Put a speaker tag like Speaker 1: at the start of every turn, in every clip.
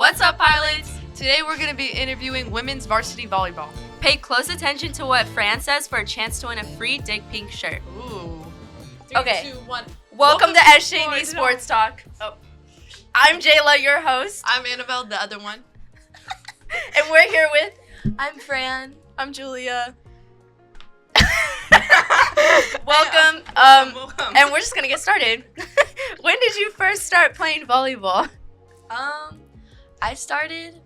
Speaker 1: What's up, pilots?
Speaker 2: Today we're going to be interviewing women's varsity volleyball.
Speaker 1: Pay close attention to what Fran says for a chance to win a free Dig Pink shirt.
Speaker 2: Ooh.
Speaker 1: Okay.
Speaker 3: 3, 2, 1.
Speaker 1: Welcome to SJD Sports Talk. Oh. I'm Jayla, your host.
Speaker 2: I'm Annabelle, the other one.
Speaker 1: And we're here with...
Speaker 4: I'm Fran.
Speaker 2: I'm Julia.
Speaker 1: Welcome.
Speaker 2: Welcome.
Speaker 1: And we're just going to get started. When did you first start playing volleyball?
Speaker 4: I started,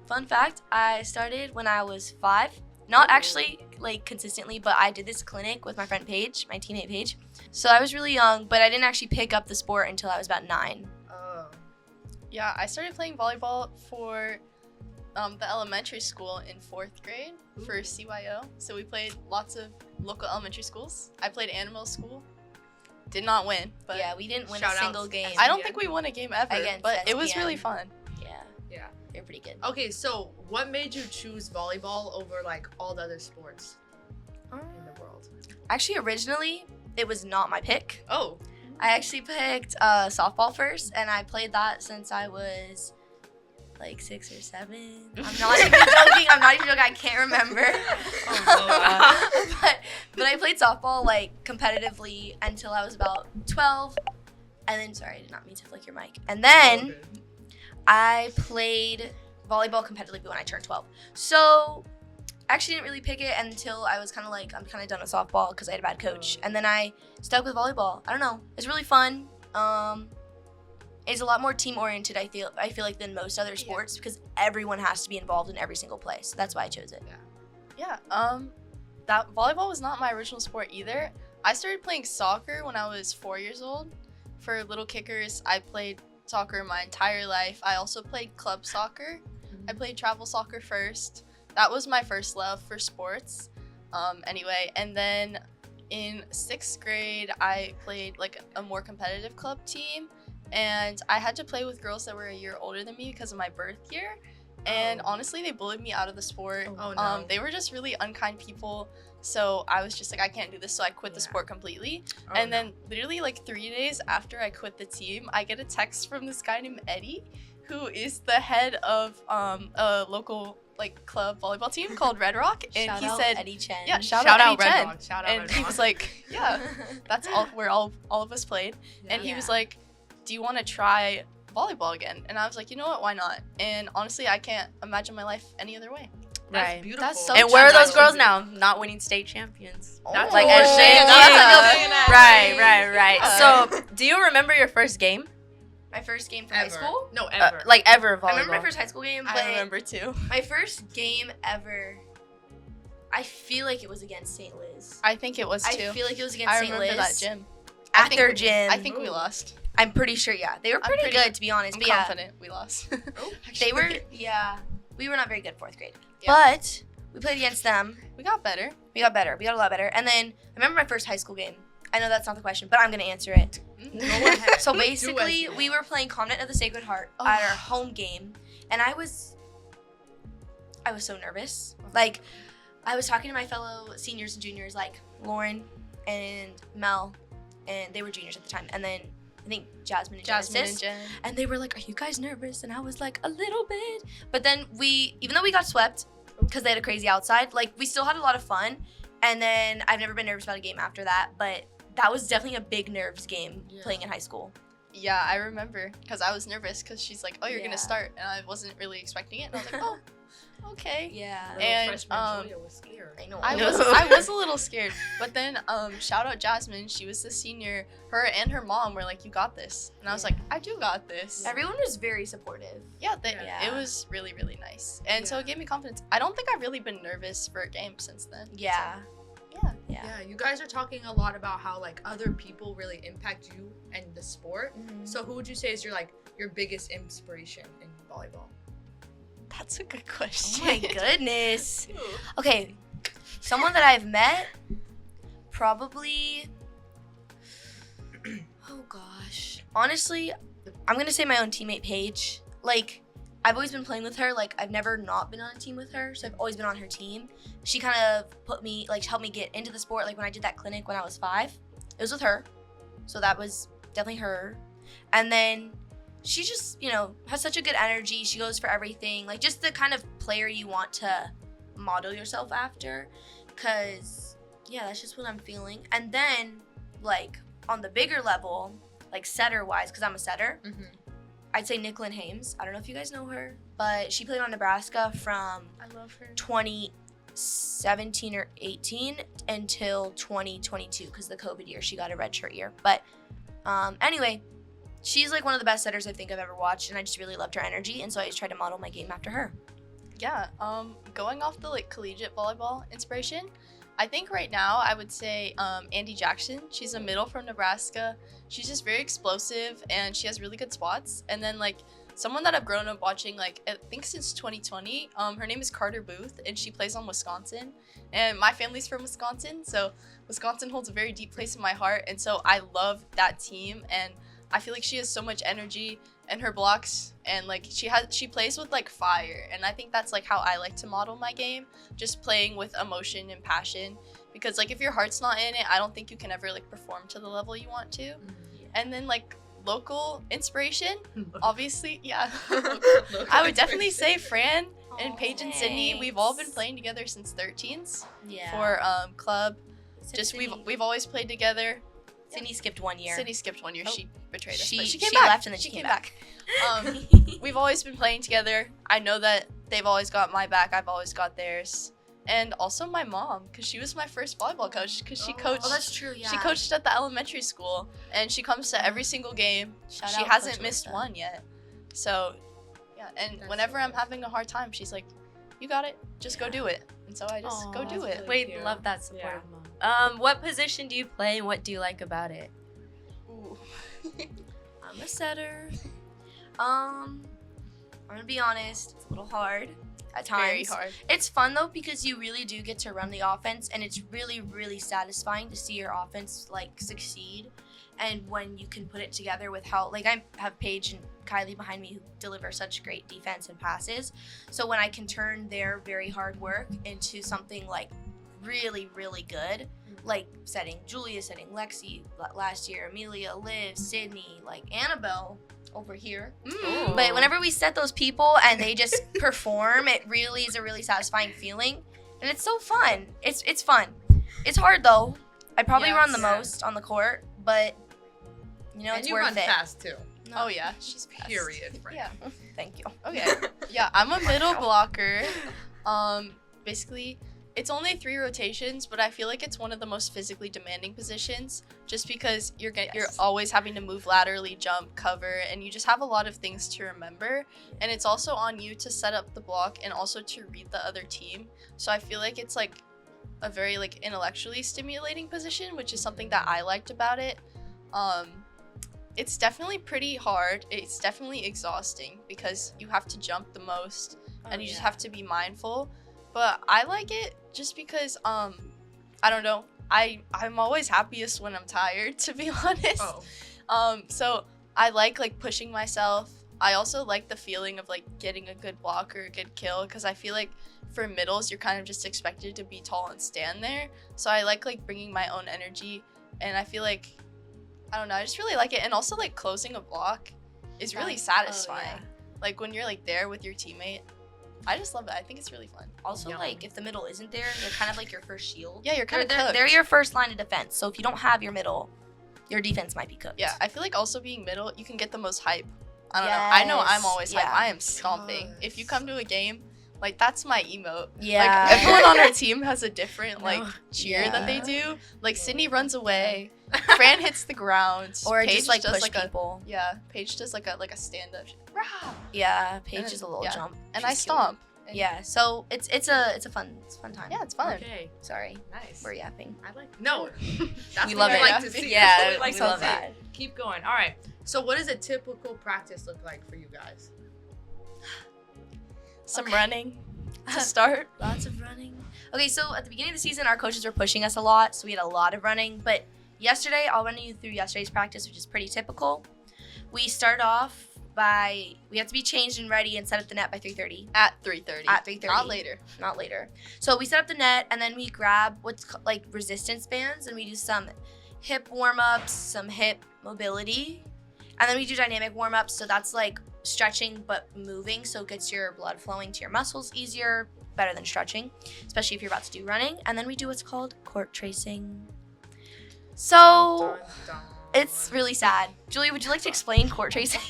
Speaker 4: fun fact, I started when I was 5. Not actually, consistently, but I did this clinic with my friend Paige, my teammate Paige. So I was really young, but I didn't actually pick up the sport until I was about 9.
Speaker 3: Yeah, I started playing volleyball for the elementary school in 4th grade for CYO. So we played lots of local elementary schools. I played Anabelle school. Did not win, but
Speaker 4: Yeah, we didn't win a
Speaker 2: Shout
Speaker 4: single
Speaker 2: outs.
Speaker 4: game.
Speaker 3: I don't think we won a game ever,
Speaker 4: Against
Speaker 3: but it was
Speaker 4: SPM.
Speaker 3: really fun.
Speaker 4: Yeah, they're pretty good.
Speaker 2: Okay, so what made you choose volleyball over all the other sports in the world?
Speaker 4: Actually, originally, it was not my pick.
Speaker 2: Oh.
Speaker 4: I actually picked softball first, and I played that since I was 6 or 7. I'm not even joking. I can't remember. But I played softball competitively until I was about 12. And then, sorry, I did not mean to flick your mic. And then I played volleyball competitively when I turned 12. So I actually didn't really pick it until I was kind of I'm kind of done with softball because I had a bad coach. And then I stuck with volleyball. I don't know. It's really fun. It's a lot more team oriented, I feel than most other sports because everyone has to be involved in every single play. So that's why I chose it.
Speaker 3: Yeah, that volleyball was not my original sport either. I started playing soccer when I was 4 years old. For Little Kickers, I played soccer my entire life. I also played club soccer. I played travel soccer first. That was my first love for sports. Anyway, and then in 6th grade, I played a more competitive club team. And I had to play with girls that were a year older than me because of my birth year. And honestly, they bullied me out of the sport.
Speaker 2: Oh, no.
Speaker 3: They were just really unkind people. So I was just I can't do this. So I quit the sport completely. And then literally 3 days after I quit the team, I get a text from this guy named Eddie, who is the head of a local club volleyball team called Red Rock. And
Speaker 4: Shout
Speaker 3: he
Speaker 4: out
Speaker 3: said,
Speaker 4: Eddie Chen.
Speaker 3: yeah, shout
Speaker 2: Shout
Speaker 3: out
Speaker 2: out
Speaker 3: Eddie
Speaker 2: Red
Speaker 3: Chen.
Speaker 2: Rock. Shout out
Speaker 3: And
Speaker 2: Red
Speaker 3: he
Speaker 2: Rock.
Speaker 3: was like, yeah, that's all where all of us played. And he was like, do you want to try volleyball again? And I was like, you know what, why not? And honestly, I can't imagine my life any other way.
Speaker 2: That's
Speaker 1: Right.
Speaker 2: beautiful.
Speaker 3: That's so
Speaker 1: And where are those
Speaker 3: That's
Speaker 1: girls now? Not winning state champions.
Speaker 2: That's
Speaker 1: Like
Speaker 2: oh,
Speaker 1: SJD.
Speaker 2: that's
Speaker 1: Right.
Speaker 3: Yeah.
Speaker 1: So, do you remember your first game?
Speaker 4: My first game for
Speaker 2: Ever.
Speaker 4: high school?
Speaker 2: No, ever.
Speaker 1: Ever volleyball?
Speaker 4: I remember my first high school game, but
Speaker 3: I remember too.
Speaker 4: my first game ever, I feel like it was against St. Liz.
Speaker 3: I think it was
Speaker 4: I
Speaker 3: too.
Speaker 4: feel like it was against
Speaker 3: I
Speaker 4: St.
Speaker 3: remember
Speaker 4: Liz.
Speaker 3: that gym.
Speaker 4: At their gym.
Speaker 3: I think we lost.
Speaker 4: I'm pretty sure, yeah. They were
Speaker 3: I'm
Speaker 4: pretty
Speaker 3: pretty-
Speaker 4: good, to be honest.
Speaker 3: I'm
Speaker 4: But yeah,
Speaker 3: confident we lost.
Speaker 4: they were, we were not very good 4th grade.
Speaker 3: Yeah.
Speaker 4: But we played against them.
Speaker 3: We got better.
Speaker 4: We got better. We got a lot better. And then I remember my first high school game. I know that's not the question, but I'm going to answer it.
Speaker 2: Go ahead.
Speaker 4: So
Speaker 2: Do
Speaker 4: basically,
Speaker 2: it.
Speaker 4: we were playing Convent of the Sacred Heart
Speaker 3: Oh.
Speaker 4: at our home game, and I was so nervous. I was talking to my fellow seniors and juniors, like Lauren and Mel, and they were juniors at the time, and then I think Jasmine and Genesis.
Speaker 3: Jen.
Speaker 4: And they were like, "Are you guys nervous?" And I was like, "A little bit." But then even though we got swept because they had a crazy outside, we still had a lot of fun. And then I've never been nervous about a game after that, but that was definitely a big nerves game playing in high school.
Speaker 3: Yeah, I remember because I was nervous because she's like, "Oh, you're
Speaker 4: Yeah.
Speaker 3: gonna start," and I wasn't really expecting it. And I was like, "Oh, okay."
Speaker 4: Yeah.
Speaker 3: And,
Speaker 2: Freshman Julia was scared.
Speaker 4: I know.
Speaker 3: I was a little scared, but then shout out Jasmine. She was the senior. Her and her mom were like, "You got this," and I was like, "I do got this."
Speaker 4: Everyone was very supportive.
Speaker 3: Yeah,
Speaker 4: Yeah.
Speaker 3: it was really really nice, and so it gave me confidence. I don't think I've really been nervous for a game since then.
Speaker 4: Yeah.
Speaker 3: So, yeah.
Speaker 2: Yeah, you guys are talking a lot about how other people really impact you and the sport.
Speaker 4: Mhm.
Speaker 2: So who would you say is your biggest inspiration in volleyball?
Speaker 3: That's a good
Speaker 4: Oh
Speaker 3: question.
Speaker 4: my goodness. Okay, someone that I've met, probably. Oh gosh. Honestly, I'm gonna say my own teammate Paige. I've always been playing with her. I've never not been on a team with her, so I've always been on her team. She kind of helped me get into the sport. When I did that clinic when I was 5, it was with her. So that was definitely her. And then she just, has such a good energy. She goes for everything. Like, just the kind of player you want to model yourself after. Because, yeah, that's just what I'm feeling. And then, like, on the bigger level, like, setter-wise, because I'm a setter, I'd say Nicklin Hames. I don't know if you guys know her, but she played on Nebraska from
Speaker 3: I love her.
Speaker 4: 2017 or 18 until 2022 because the COVID year. She got a redshirt year. But anyway, she's like one of the best setters I think I've ever watched, and I just really loved her energy, and so I just tried to model my game after her.
Speaker 3: Yeah, going off the like collegiate volleyball inspiration, I think right now I would say Andy Jackson. She's a middle from Nebraska. She's just very explosive and she has really good spots. And then like someone that I've grown up watching, like I think since 2020, her name is Carter Booth and she plays on Wisconsin. And my family's from Wisconsin, so Wisconsin holds a very deep place in my heart. And so I love that team, and I feel like she has so much energy and her blocks, and like she plays with like fire, and I think that's like how I like to model my game, just playing with emotion and passion, because like if your heart's not in it, I don't think you can ever like perform to the level you want to. And then like local inspiration, obviously, yeah. I would definitely say Fran and Paige and Sydney. We've all been playing together since 13s for club. Just we've always played together.
Speaker 4: Sydney skipped 1 year.
Speaker 3: Sydney skipped 1 year.
Speaker 4: Oh.
Speaker 3: She betrayed us.
Speaker 4: She
Speaker 3: But
Speaker 4: she
Speaker 3: came back.
Speaker 4: left and then she came back.
Speaker 3: We've always been playing together. I know that they've always got my back. I've always got theirs. And also my mom, because she was my first volleyball coach. Because she coached.
Speaker 4: Oh, that's true. Yeah.
Speaker 3: She coached at the elementary school, and she comes to every single game.
Speaker 4: Shout
Speaker 3: She
Speaker 4: out
Speaker 3: hasn't
Speaker 4: Coach
Speaker 3: missed
Speaker 4: Alyssa.
Speaker 3: one yet. So, yeah. And
Speaker 2: That's
Speaker 3: whenever
Speaker 2: so
Speaker 3: I'm having a hard time, she's like, "You got it. Just go do it." And so I just go do it.
Speaker 5: Wait,
Speaker 2: cute.
Speaker 5: love that support.
Speaker 2: Yeah.
Speaker 5: What position do you play and what do you like about it?
Speaker 3: Ooh.
Speaker 4: I'm a setter. I'm gonna be honest, it's a little hard at times.
Speaker 3: Very hard.
Speaker 4: It's fun though because you really do get to run the offense, and it's really, really satisfying to see your offense like succeed. And when you can put it together with how, like, I have Paige and Kylie behind me who deliver such great defense and passes. So when I can turn their very hard work into something like really, really good, like setting Julia, setting Lexi last year, Amelia, Liv, Sydney, like Anabelle over here.
Speaker 3: Ooh.
Speaker 4: But whenever we set those people and they just perform, it really is a really satisfying feeling, and it's so fun. It's fun. It's hard though. I probably run the most on the court, but
Speaker 2: And
Speaker 4: it's
Speaker 2: you
Speaker 4: worth
Speaker 2: run
Speaker 4: it.
Speaker 2: fast too.
Speaker 3: Oh yeah, she's fast.
Speaker 2: Period. Fran.
Speaker 3: Yeah.
Speaker 4: Thank you.
Speaker 3: Okay. Yeah, I'm a middle blocker. Basically, it's only 3 rotations, but I feel like it's one of the most physically demanding positions, just because you're always having to move laterally, jump, cover, and you just have a lot of things to remember. And it's also on you to set up the block and also to read the other team. So I feel like it's like a very like intellectually stimulating position, which is something that I liked about it. It's definitely pretty hard. It's definitely exhausting because you have to jump the most and you just have to be mindful. But I like it just because I don't know. I'm always happiest when I'm tired, to be honest. So I like pushing myself. I also like the feeling of like getting a good block or a good kill, because I feel like for middles you're kind of just expected to be tall and stand there. So I like bringing my own energy, and I feel like, I don't know, I just really like it. And also like closing a block is really satisfying. Like when you're like there with your teammate. I just love it. I think it's really fun.
Speaker 4: Also, like, if the middle isn't there, they're kind of like your first shield.
Speaker 3: Yeah, you're kind of cooked.
Speaker 4: They're your first line of defense. So if you don't have your middle, your defense might be cooked.
Speaker 3: Yeah, I feel like also being middle, you can get the most hype. I don't know. I know I'm always hype.
Speaker 4: Yeah.
Speaker 3: I am stomping. If you come to a game, like, that's my emote.
Speaker 4: Yeah.
Speaker 3: Like, everyone on our team has a different, like, cheer that they do. Like, Sydney runs away. Fran hits the ground.
Speaker 4: Or
Speaker 3: Paige
Speaker 4: just, like,
Speaker 3: does,
Speaker 4: push people.
Speaker 3: Paige does, like a stand-up. Rah!
Speaker 4: Yeah, Paige
Speaker 3: And
Speaker 4: is a little
Speaker 3: yeah.
Speaker 4: jump.
Speaker 3: And
Speaker 4: She's
Speaker 3: I
Speaker 4: cute.
Speaker 3: stomp. And
Speaker 4: Yeah, so it's a fun time.
Speaker 3: Yeah, it's fun.
Speaker 2: Okay.
Speaker 4: Sorry,
Speaker 2: Nice.
Speaker 4: we're yapping.
Speaker 2: I like. No. That's
Speaker 4: We
Speaker 2: what
Speaker 4: love
Speaker 2: I
Speaker 4: it.
Speaker 2: like to see.
Speaker 5: Yeah,
Speaker 2: That's what we like
Speaker 5: we
Speaker 2: to
Speaker 5: love
Speaker 2: see.
Speaker 5: that.
Speaker 2: Keep going. All right. So what does a typical practice look like for you guys?
Speaker 3: Some
Speaker 4: Okay.
Speaker 3: running to start.
Speaker 4: Lots of running. Okay, so at the beginning of the season, our coaches were pushing us a lot, so we had a lot of running. But yesterday, I'll run you through yesterday's practice, which is pretty typical. We start off by, we have to be changed and ready and set up the net by 3:30.
Speaker 3: At 3:30.
Speaker 4: At 3:30.
Speaker 3: Not later.
Speaker 4: Not later. So we set up the net, and then we grab what's like resistance bands, and we do some hip warm-ups, some hip mobility. And then we do dynamic warm-ups, so that's like stretching but moving, so it gets your blood flowing to your muscles easier, better than stretching, especially if you're about to do running. And then we do what's called court tracing. So it's really sad. Julie, would you like to explain court tracing?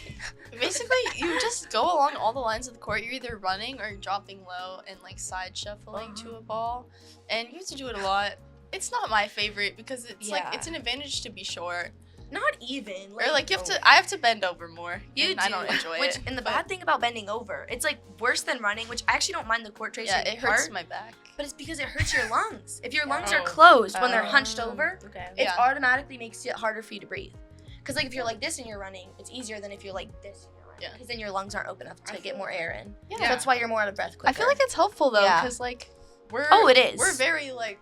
Speaker 3: Basically, you just go along all the lines of the court. You're either running or dropping low and like side shuffling to a ball, and you have to do it a lot. It's not my favorite because it's like it's an advantage to be short.
Speaker 4: Not even.
Speaker 3: Or like I have to bend over more.
Speaker 4: You
Speaker 3: and I don't enjoy it.
Speaker 4: And the bad thing about bending over, it's like worse than running, which I actually don't mind the court tracing.
Speaker 3: Yeah, it hurts my back.
Speaker 4: But it's because it hurts your lungs. If your lungs are closed when they're hunched over, it automatically makes it harder for you to breathe. Because like if you're like this and you're running, it's easier than if you're like this and you're running. Because then your lungs aren't open enough to get more air in. Yeah. So that's why you're more out of breath quicker.
Speaker 3: I feel like it's helpful though, because like
Speaker 4: it is.
Speaker 3: We're very like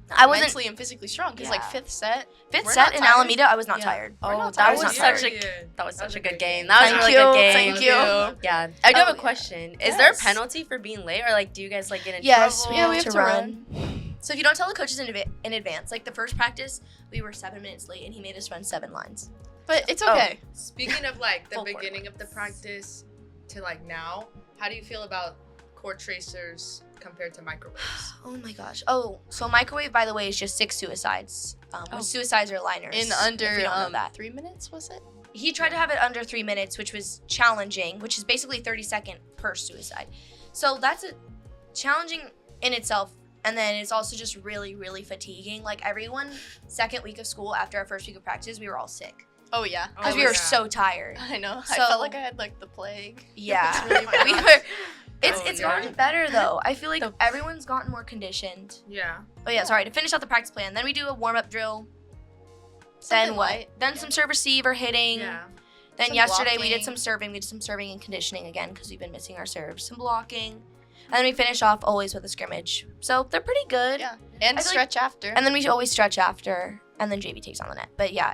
Speaker 3: mentally and physically strong. Because like fifth set
Speaker 4: in Alameda, I was not tired.
Speaker 5: That was such a good game. That was a really good game.
Speaker 3: Thank you.
Speaker 5: Yeah. I do have a question. Is there a penalty for being late, or like do you guys like get in trouble?
Speaker 3: Yeah, we have to run.
Speaker 4: So if you don't tell the coaches in advance, like the first practice, we were 7 minutes late and he made us run 7 lines.
Speaker 3: But it's okay.
Speaker 2: Speaking of like the beginning of the practice to like now, how do you feel about court tracers compared to microwaves?
Speaker 4: Oh my gosh. So microwave, by the way, is just 6 suicides. Which suicides are liners.
Speaker 3: In under 3 minutes, was it?
Speaker 4: He tried to have it under 3 minutes, which was challenging, which is basically 30-second per suicide. So that's challenging in itself. And then it's also just really, really fatiguing. Like everyone, second week of school after our first week of practice, we were all sick.
Speaker 3: Oh yeah.
Speaker 4: Because we were so tired.
Speaker 3: I know.
Speaker 4: So,
Speaker 3: I felt like I had like the plague.
Speaker 4: Yeah.
Speaker 3: Really
Speaker 4: we were. It's gotten better though. I feel like everyone's gotten more conditioned.
Speaker 2: Yeah.
Speaker 4: Oh yeah, sorry. To finish out the practice plan, then we do a warm-up drill. Then what? Then some serve receive or hitting. Yeah. Then some yesterday blocking. We did some serving. We did some serving and conditioning again because we've been missing our serves. Some blocking. And then we finish off always with a scrimmage. So they're pretty good.
Speaker 3: Yeah. And stretch after.
Speaker 4: And then we always stretch after. And then JV takes on the net. But yeah,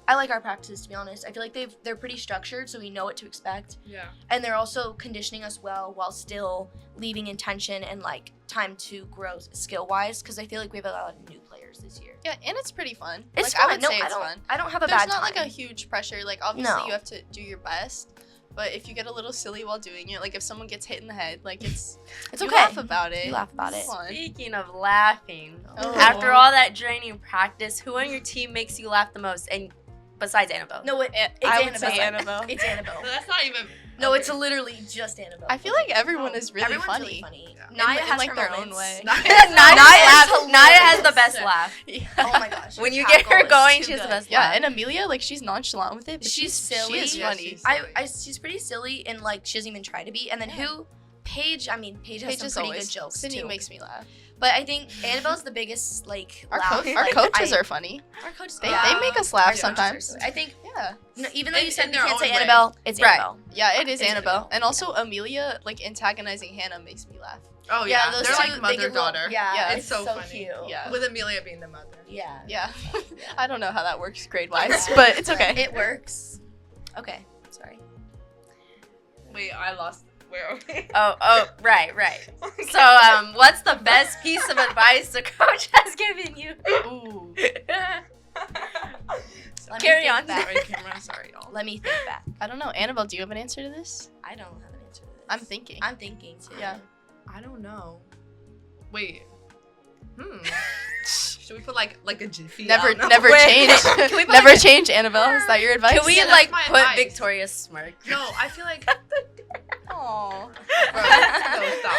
Speaker 4: I like our practices, to be honest. I feel like they're pretty structured, so we know what to expect.
Speaker 2: Yeah.
Speaker 4: And they're also conditioning us well while still leaving intention and like time to grow skill-wise, because I feel like we have a lot of new players this year.
Speaker 3: Yeah, and it's pretty fun.
Speaker 4: It's
Speaker 3: fun.
Speaker 4: I
Speaker 3: would say it's fun.
Speaker 4: I don't have a bad time.
Speaker 3: There's not like a huge pressure. Like obviously you have to do your best, but if you get a little silly while doing it, like if someone gets hit in the head, like it's
Speaker 4: okay.
Speaker 3: You laugh about it.
Speaker 4: You laugh about it.
Speaker 5: Speaking of laughing, after all that draining practice, who on your team makes you laugh the most? And besides Anabelle.
Speaker 4: No, it's
Speaker 3: Annabelle.
Speaker 4: It's Anabelle.
Speaker 2: No, that's not even.
Speaker 4: No, it's literally just Anabelle.
Speaker 3: I feel like everyone is really
Speaker 4: Everyone's
Speaker 3: funny.
Speaker 4: Really funny.
Speaker 2: Yeah.
Speaker 4: Naya has
Speaker 3: like
Speaker 4: her
Speaker 3: their
Speaker 4: moments.
Speaker 3: own way.
Speaker 5: Naya has the best laugh.
Speaker 3: Yeah.
Speaker 4: Oh my gosh.
Speaker 5: When you get her going, she has the best laugh.
Speaker 3: Yeah, and Amelia, like she's nonchalant with it, but
Speaker 4: she's silly.
Speaker 3: She is funny.
Speaker 2: She's silly.
Speaker 4: She's pretty silly and like she doesn't even try to be. And then Paige, Paige has some pretty good jokes
Speaker 3: Sydney
Speaker 4: too.
Speaker 3: makes me laugh.
Speaker 4: But I think Annabelle's the biggest like
Speaker 3: our
Speaker 4: laugh.
Speaker 3: Our coaches are funny.
Speaker 4: Our coaches,
Speaker 3: they make us laugh sometimes.
Speaker 4: I think even though you said you
Speaker 2: their
Speaker 4: can't say
Speaker 2: own way.
Speaker 4: Annabelle, it's Annabelle.
Speaker 3: Yeah, it is Annabelle. And also Amelia like antagonizing Hannah makes me laugh.
Speaker 2: Oh yeah,
Speaker 4: those
Speaker 2: they're
Speaker 4: two,
Speaker 2: like mother-daughter.
Speaker 4: Yeah,
Speaker 2: it's so funny.
Speaker 4: Cute.
Speaker 3: Yeah.
Speaker 2: With Amelia being the mother.
Speaker 3: Yeah. I don't know how that works grade-wise, but it's okay.
Speaker 4: It works. Okay, sorry.
Speaker 2: Wait, I lost. Where are we?
Speaker 5: Right. So, what's the best piece of advice the coach has given you?
Speaker 3: Ooh.
Speaker 5: Carry on.
Speaker 2: Sorry, y'all.
Speaker 4: Let me think back.
Speaker 3: I don't know. Annabelle, do you have an answer to this?
Speaker 4: I don't have an answer to this.
Speaker 3: I'm thinking.
Speaker 4: I'm thinking too.
Speaker 3: Yeah.
Speaker 2: I don't know. Wait. Should we put like a jiffy?
Speaker 3: Never
Speaker 5: Wait.
Speaker 3: change. Never change, Annabelle. Is that your advice?
Speaker 5: Can we
Speaker 2: that's
Speaker 5: put
Speaker 2: advice.
Speaker 5: Victoria's smirk?
Speaker 2: No, I feel like.
Speaker 3: Aww.
Speaker 2: No, stop.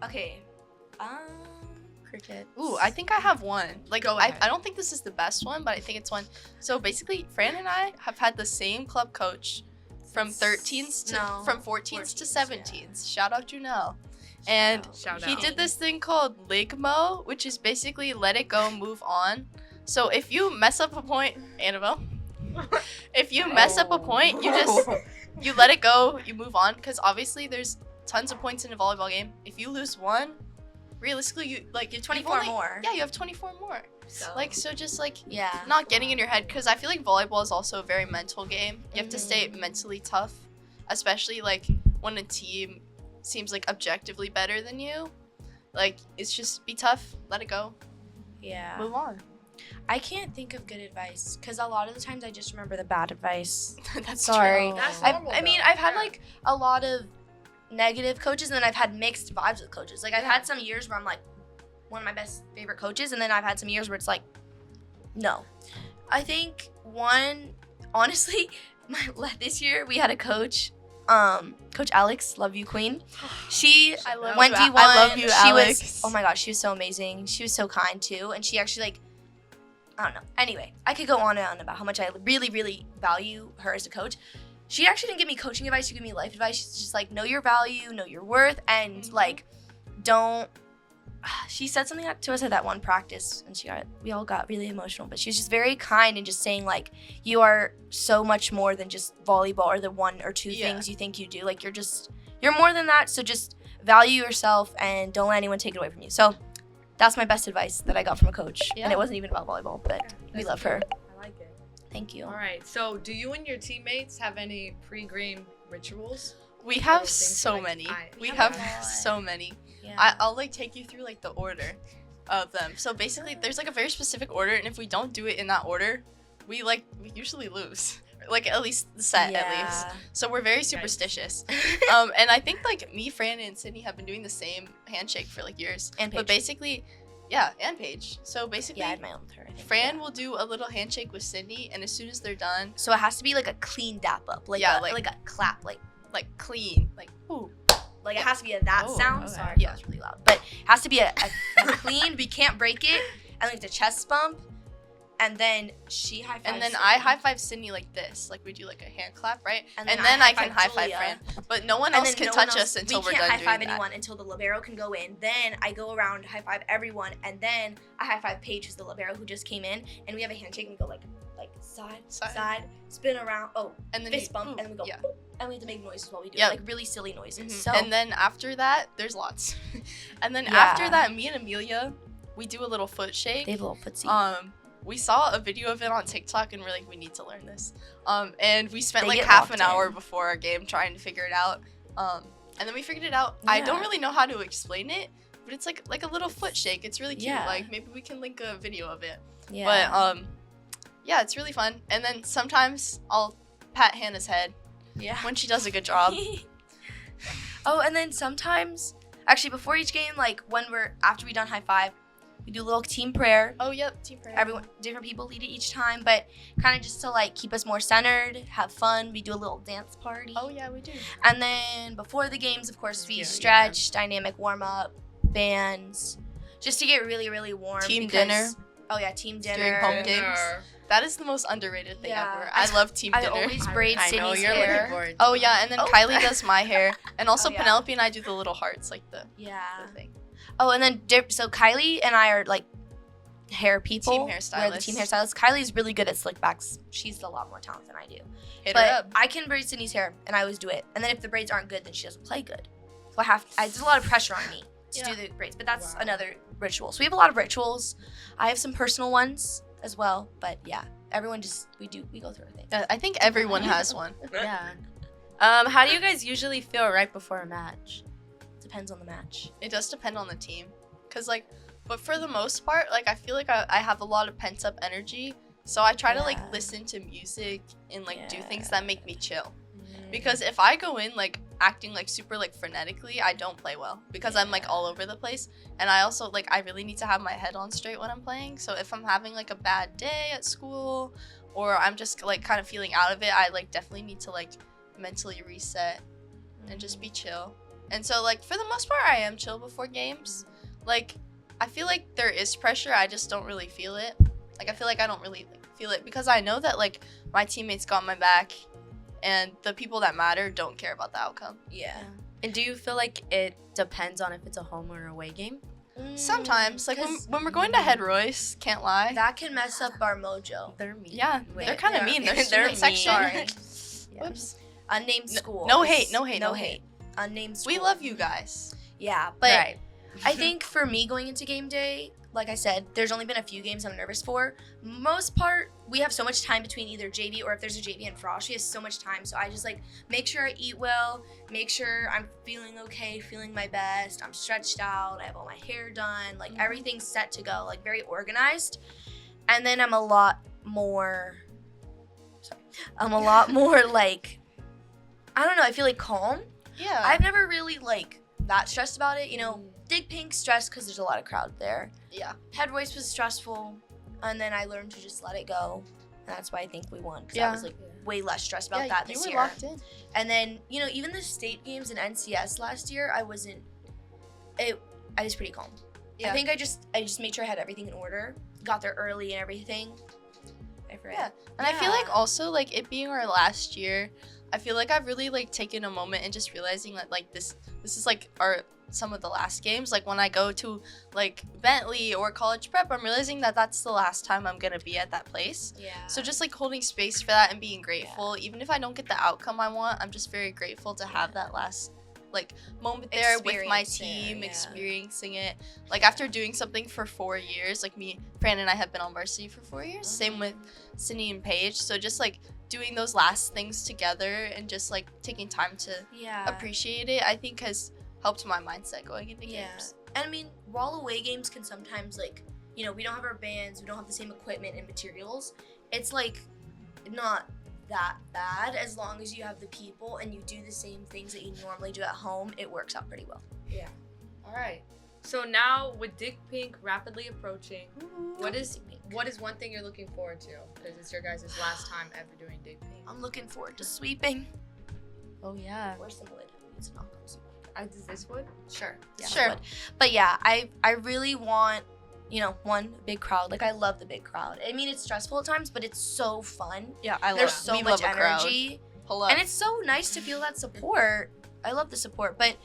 Speaker 4: Okay.
Speaker 3: Cricket. Ooh, I think I have one. Like,
Speaker 2: Go ahead.
Speaker 3: I don't think this is the best one, but I think it's one. So basically, Fran and I have had the same club coach from 13s to from 14s to 17s. Shout out Junelle. And he did this thing called Ligmo, which is basically let it go, move on. So if you mess up a point, Annabelle, if you mess up a point, you let it go, you move on, because obviously there's tons of points in a volleyball game. If you lose one, realistically you have
Speaker 4: 24 more.
Speaker 3: Yeah, you have 24 more. So just
Speaker 4: yeah,
Speaker 3: not getting in your head, because I feel like volleyball is also a very mental game. You have to stay mentally tough, especially like when a team seems like objectively better than you. Like, it's just be tough, let it go,
Speaker 4: yeah,
Speaker 3: move on.
Speaker 4: I can't think of good advice because a lot of the times I just remember the bad advice.
Speaker 3: That's
Speaker 4: Sorry.
Speaker 3: true.
Speaker 2: That's
Speaker 4: I
Speaker 2: normal,
Speaker 4: mean,
Speaker 2: though.
Speaker 4: I've had
Speaker 2: Yeah.
Speaker 4: like a lot of negative coaches, and then I've had mixed vibes with coaches. Like I've
Speaker 2: Yeah.
Speaker 4: had some years where I'm like one of my best favorite coaches, and then I've had some years where it's like, no. I think honestly, this year we had a coach, Coach Alex, love you, Queen. She
Speaker 3: I love
Speaker 4: went
Speaker 3: you,
Speaker 4: D1.
Speaker 3: I love you,
Speaker 4: she
Speaker 3: Alex.
Speaker 4: was, oh my gosh, she was so amazing. She was so kind too, and she actually like, I don't know. Anyway, I could go on and on about how much I really, really value her as a coach. She actually didn't give me coaching advice. She gave me life advice. She's just like, know your value, know your worth, and like, don't. She said something to us at that one practice, and we all got really emotional. But she was just very kind and just saying like, you are so much more than just volleyball or the one or two things you think you do. Like you're more than that. So just value yourself and don't let anyone take it away from you. So that's my best advice that I got from a coach, and it wasn't even about volleyball, but we love her.
Speaker 2: I like it.
Speaker 4: Thank you.
Speaker 2: All right. So, do you and your teammates have any pre-game rituals?
Speaker 3: We have
Speaker 2: Little things
Speaker 3: so
Speaker 2: like
Speaker 3: many. We
Speaker 4: have
Speaker 3: have
Speaker 4: a lot.
Speaker 3: so many.
Speaker 4: Yeah.
Speaker 3: I'll like take you through like the order of them. So basically, there's like a very specific order, and if we don't do it in that order, we usually lose. Like at least the set at least. So we're very superstitious. And I think like me, Fran, and Sydney have been doing the same handshake for like years.
Speaker 4: And
Speaker 3: But
Speaker 4: Paige.
Speaker 3: basically, yeah, and Paige. So basically,
Speaker 4: Yeah, I had my own with her. I think,
Speaker 3: Fran
Speaker 4: yeah.
Speaker 3: will do a little handshake with Sydney, and as soon as they're done,
Speaker 4: So it has to be like a clean dap up, like
Speaker 3: Yeah,
Speaker 4: like a clap, like
Speaker 3: clean, like ooh.
Speaker 4: it has to be that
Speaker 3: Oh,
Speaker 4: sound.
Speaker 3: okay.
Speaker 4: Sorry,
Speaker 3: Yeah.
Speaker 4: that was really loud, but it has to be a clean. We can't break it, and like the chest bump, and then she high five.
Speaker 3: And then I high five Sydney like this, like we do like a hand clap, right?
Speaker 4: And
Speaker 3: And
Speaker 4: then
Speaker 3: then
Speaker 4: I
Speaker 3: I can high
Speaker 4: high-five
Speaker 3: five
Speaker 4: Julia.
Speaker 3: Fran, but no one
Speaker 4: And
Speaker 3: else
Speaker 4: then
Speaker 3: can
Speaker 4: no one
Speaker 3: touch
Speaker 4: else-
Speaker 3: us until we're
Speaker 4: we
Speaker 3: done
Speaker 4: can't high five
Speaker 3: doing
Speaker 4: anyone until the libero can go in. Then I go around, high five everyone, and then I high five Paige, who's the libero who just came in, and we have a handshake and we go like side,
Speaker 3: Side.
Speaker 4: spin around,
Speaker 3: And then
Speaker 4: fist
Speaker 3: you-
Speaker 4: bump,
Speaker 3: ooh,
Speaker 4: and then we go,
Speaker 3: yeah.
Speaker 4: boop, and we have to make noises while we do
Speaker 3: Yep.
Speaker 4: it, like really silly noises.
Speaker 3: Mhm.
Speaker 4: So
Speaker 3: And then after that, there's lots. And then
Speaker 4: Yeah.
Speaker 3: after that, me and Amelia, we do a little foot shake.
Speaker 4: they have a little footsie.
Speaker 3: We saw a video of it on TikTok and we're like, we need to learn this. And we spent
Speaker 4: They
Speaker 3: like
Speaker 4: get
Speaker 3: half
Speaker 4: locked
Speaker 3: an hour
Speaker 4: in.
Speaker 3: before our game trying to figure it out. And then we figured it out. I don't
Speaker 4: Yeah.
Speaker 3: really know how to explain it, but it's like a little foot shake. It's really cute.
Speaker 4: Yeah.
Speaker 3: Like maybe we can link a video of it.
Speaker 4: Yeah.
Speaker 3: But yeah, it's really fun. And then sometimes I'll pat Hannah's head
Speaker 4: yeah.
Speaker 3: when she does a good job.
Speaker 4: Oh, and then sometimes, actually, before each game, like after we done high five, we do a little team prayer.
Speaker 3: Oh, yep, team prayer.
Speaker 4: Everyone, different people lead it each time, but kind of just to like keep us more centered, have fun. We do a little dance party.
Speaker 3: Oh yeah, we do.
Speaker 4: And then before the games, of course, we
Speaker 2: Yeah,
Speaker 4: stretch, dynamic warm up, bands, just to get really, really warm.
Speaker 3: Team
Speaker 4: because-
Speaker 3: dinner.
Speaker 4: Oh yeah, team
Speaker 3: During
Speaker 4: dinner.
Speaker 3: home games. That is the most underrated thing
Speaker 4: Yeah.
Speaker 3: ever. I love team
Speaker 4: I
Speaker 3: dinner.
Speaker 4: always braid
Speaker 5: I know
Speaker 4: Sydney's
Speaker 5: you're
Speaker 4: hair.
Speaker 5: looking forward.
Speaker 3: Oh yeah, and then
Speaker 4: Oh.
Speaker 3: Kylie does my hair, and also
Speaker 4: Oh, yeah.
Speaker 3: Penelope and I do the little hearts, like the
Speaker 4: Yeah.
Speaker 3: thing.
Speaker 4: Oh, and then so Kylie and I are like hair people.
Speaker 3: Team
Speaker 4: We're the
Speaker 3: hairstylists.
Speaker 4: team hairstylists. Kylie's really good at slick backs. She's a lot more talented than I do.
Speaker 3: Hit her
Speaker 4: But
Speaker 3: up.
Speaker 4: I can braid Sydney's hair, and I always do it. And then if the braids aren't good, then she doesn't play good. So there's a lot of pressure on me to do the braids. But that's
Speaker 2: Wow.
Speaker 4: another ritual. So we have a lot of rituals. I have some personal ones as well. But yeah, everyone we go through our thing.
Speaker 3: I think everyone has one.
Speaker 5: Yeah. How do you guys usually feel right before a match?
Speaker 4: Depends on the match.
Speaker 3: It does depend on the team, but for the most part, like I feel like I have a lot of pent up energy, so I try to like
Speaker 4: Yeah.
Speaker 3: listen to music and like do
Speaker 4: Yeah.
Speaker 3: things that make me chill. Because if I go in like acting like super like frenetically, I don't play well because I'm like all over the place, and I also like I really need to have my head on straight when I'm playing. So if I'm having like a bad day at school or I'm just like kind of feeling out of it, I like definitely need to like mentally reset and just be chill. And so like for the most part, I am chill before games. Like I feel like there is pressure, I just don't really feel it. Like I feel like I don't really like, feel it because I know that like my teammates got my back and the people that matter don't care about the outcome.
Speaker 4: Yeah.
Speaker 5: And do you feel like it depends on if it's a home or away game?
Speaker 3: Sometimes, like when
Speaker 4: 'Cause
Speaker 3: we're going to Head Royce, can't lie.
Speaker 4: that can mess up our mojo.
Speaker 5: They're mean.
Speaker 3: Yeah,
Speaker 5: Wait,
Speaker 3: they're kind of mean. They're
Speaker 5: they're
Speaker 3: student
Speaker 5: mean.
Speaker 3: section.
Speaker 4: Sorry.
Speaker 5: Yeah.
Speaker 3: Whoops.
Speaker 4: Unnamed school.
Speaker 3: No hate, no hate, no hate.
Speaker 4: Unnamed school.
Speaker 3: We love you guys.
Speaker 4: Yeah, but
Speaker 5: Right.
Speaker 4: I think for me going into game day, like I said, there's only been a few games I'm nervous for. Most part, we have so much time between either JV or if there's a JV and Frost, she has so much time. So I just like make sure I eat well, make sure I'm feeling okay, feeling my best. I'm stretched out. I have all my hair done. Like everything's set to go, like very organized. And then I'm a lot more like, I don't know, I feel like calm.
Speaker 3: Yeah.
Speaker 4: I've never really like that stressed about it. You know, Dig Pink stressed because there's a lot of crowd there.
Speaker 3: Yeah.
Speaker 4: Head voice was stressful, and then I learned to just let it go, and that's why I think we won, because
Speaker 3: Yeah.
Speaker 4: I was like way less stressed about
Speaker 3: Yeah,
Speaker 4: that
Speaker 3: you
Speaker 4: this
Speaker 3: were
Speaker 4: year.
Speaker 3: locked in.
Speaker 4: And then, you know, even the state games in NCS last year, I was pretty calm.
Speaker 3: Yeah.
Speaker 4: I think I just made sure I had everything in order, got there early and everything. I forgot.
Speaker 3: Yeah. And I feel like
Speaker 4: Yeah.
Speaker 3: also like it being our last year, I feel like I've really like taken a moment and just realizing that like this is like some of the last games. Like when I go to like Bentley or college prep, I'm realizing that that's the last time I'm gonna be at that place.
Speaker 4: Yeah.
Speaker 3: So just like holding space for that and being grateful, even if I don't get the outcome I want, I'm just very grateful to have that last like moment there with my
Speaker 4: Experience there,
Speaker 3: team,
Speaker 4: yeah.
Speaker 3: experiencing it. Like after doing something for 4 years, like Fran and I have been on varsity for 4 years. Same with Sydney and Paige. So just like doing those last things together and just like taking time to appreciate it, I think has helped my mindset going into games.
Speaker 4: And I mean, while away games can sometimes like, you know, we don't have our bands, we don't have the same equipment and materials. It's like not that bad as long as you have the people and you do the same things that you normally do at home. It works out pretty well.
Speaker 2: Yeah. All right. So now with Dig Pink rapidly approaching, what is one thing you're looking forward to? Because it's your guys' last time ever doing Dig Pink.
Speaker 4: I'm looking forward to sweeping.
Speaker 5: Oh yeah.
Speaker 4: Where's the wood? It's not going to
Speaker 2: Is this wood? Sure.
Speaker 4: Yeah,
Speaker 3: Sure.
Speaker 4: wood. But yeah, I really want, you know, one big crowd. Like I love the big crowd. I mean, it's stressful at times, but it's so fun.
Speaker 3: Yeah,
Speaker 4: There's so
Speaker 3: we
Speaker 4: much
Speaker 3: love a crowd.
Speaker 4: energy.
Speaker 3: Pull up.
Speaker 4: And it's so nice to feel that support. I love the support, but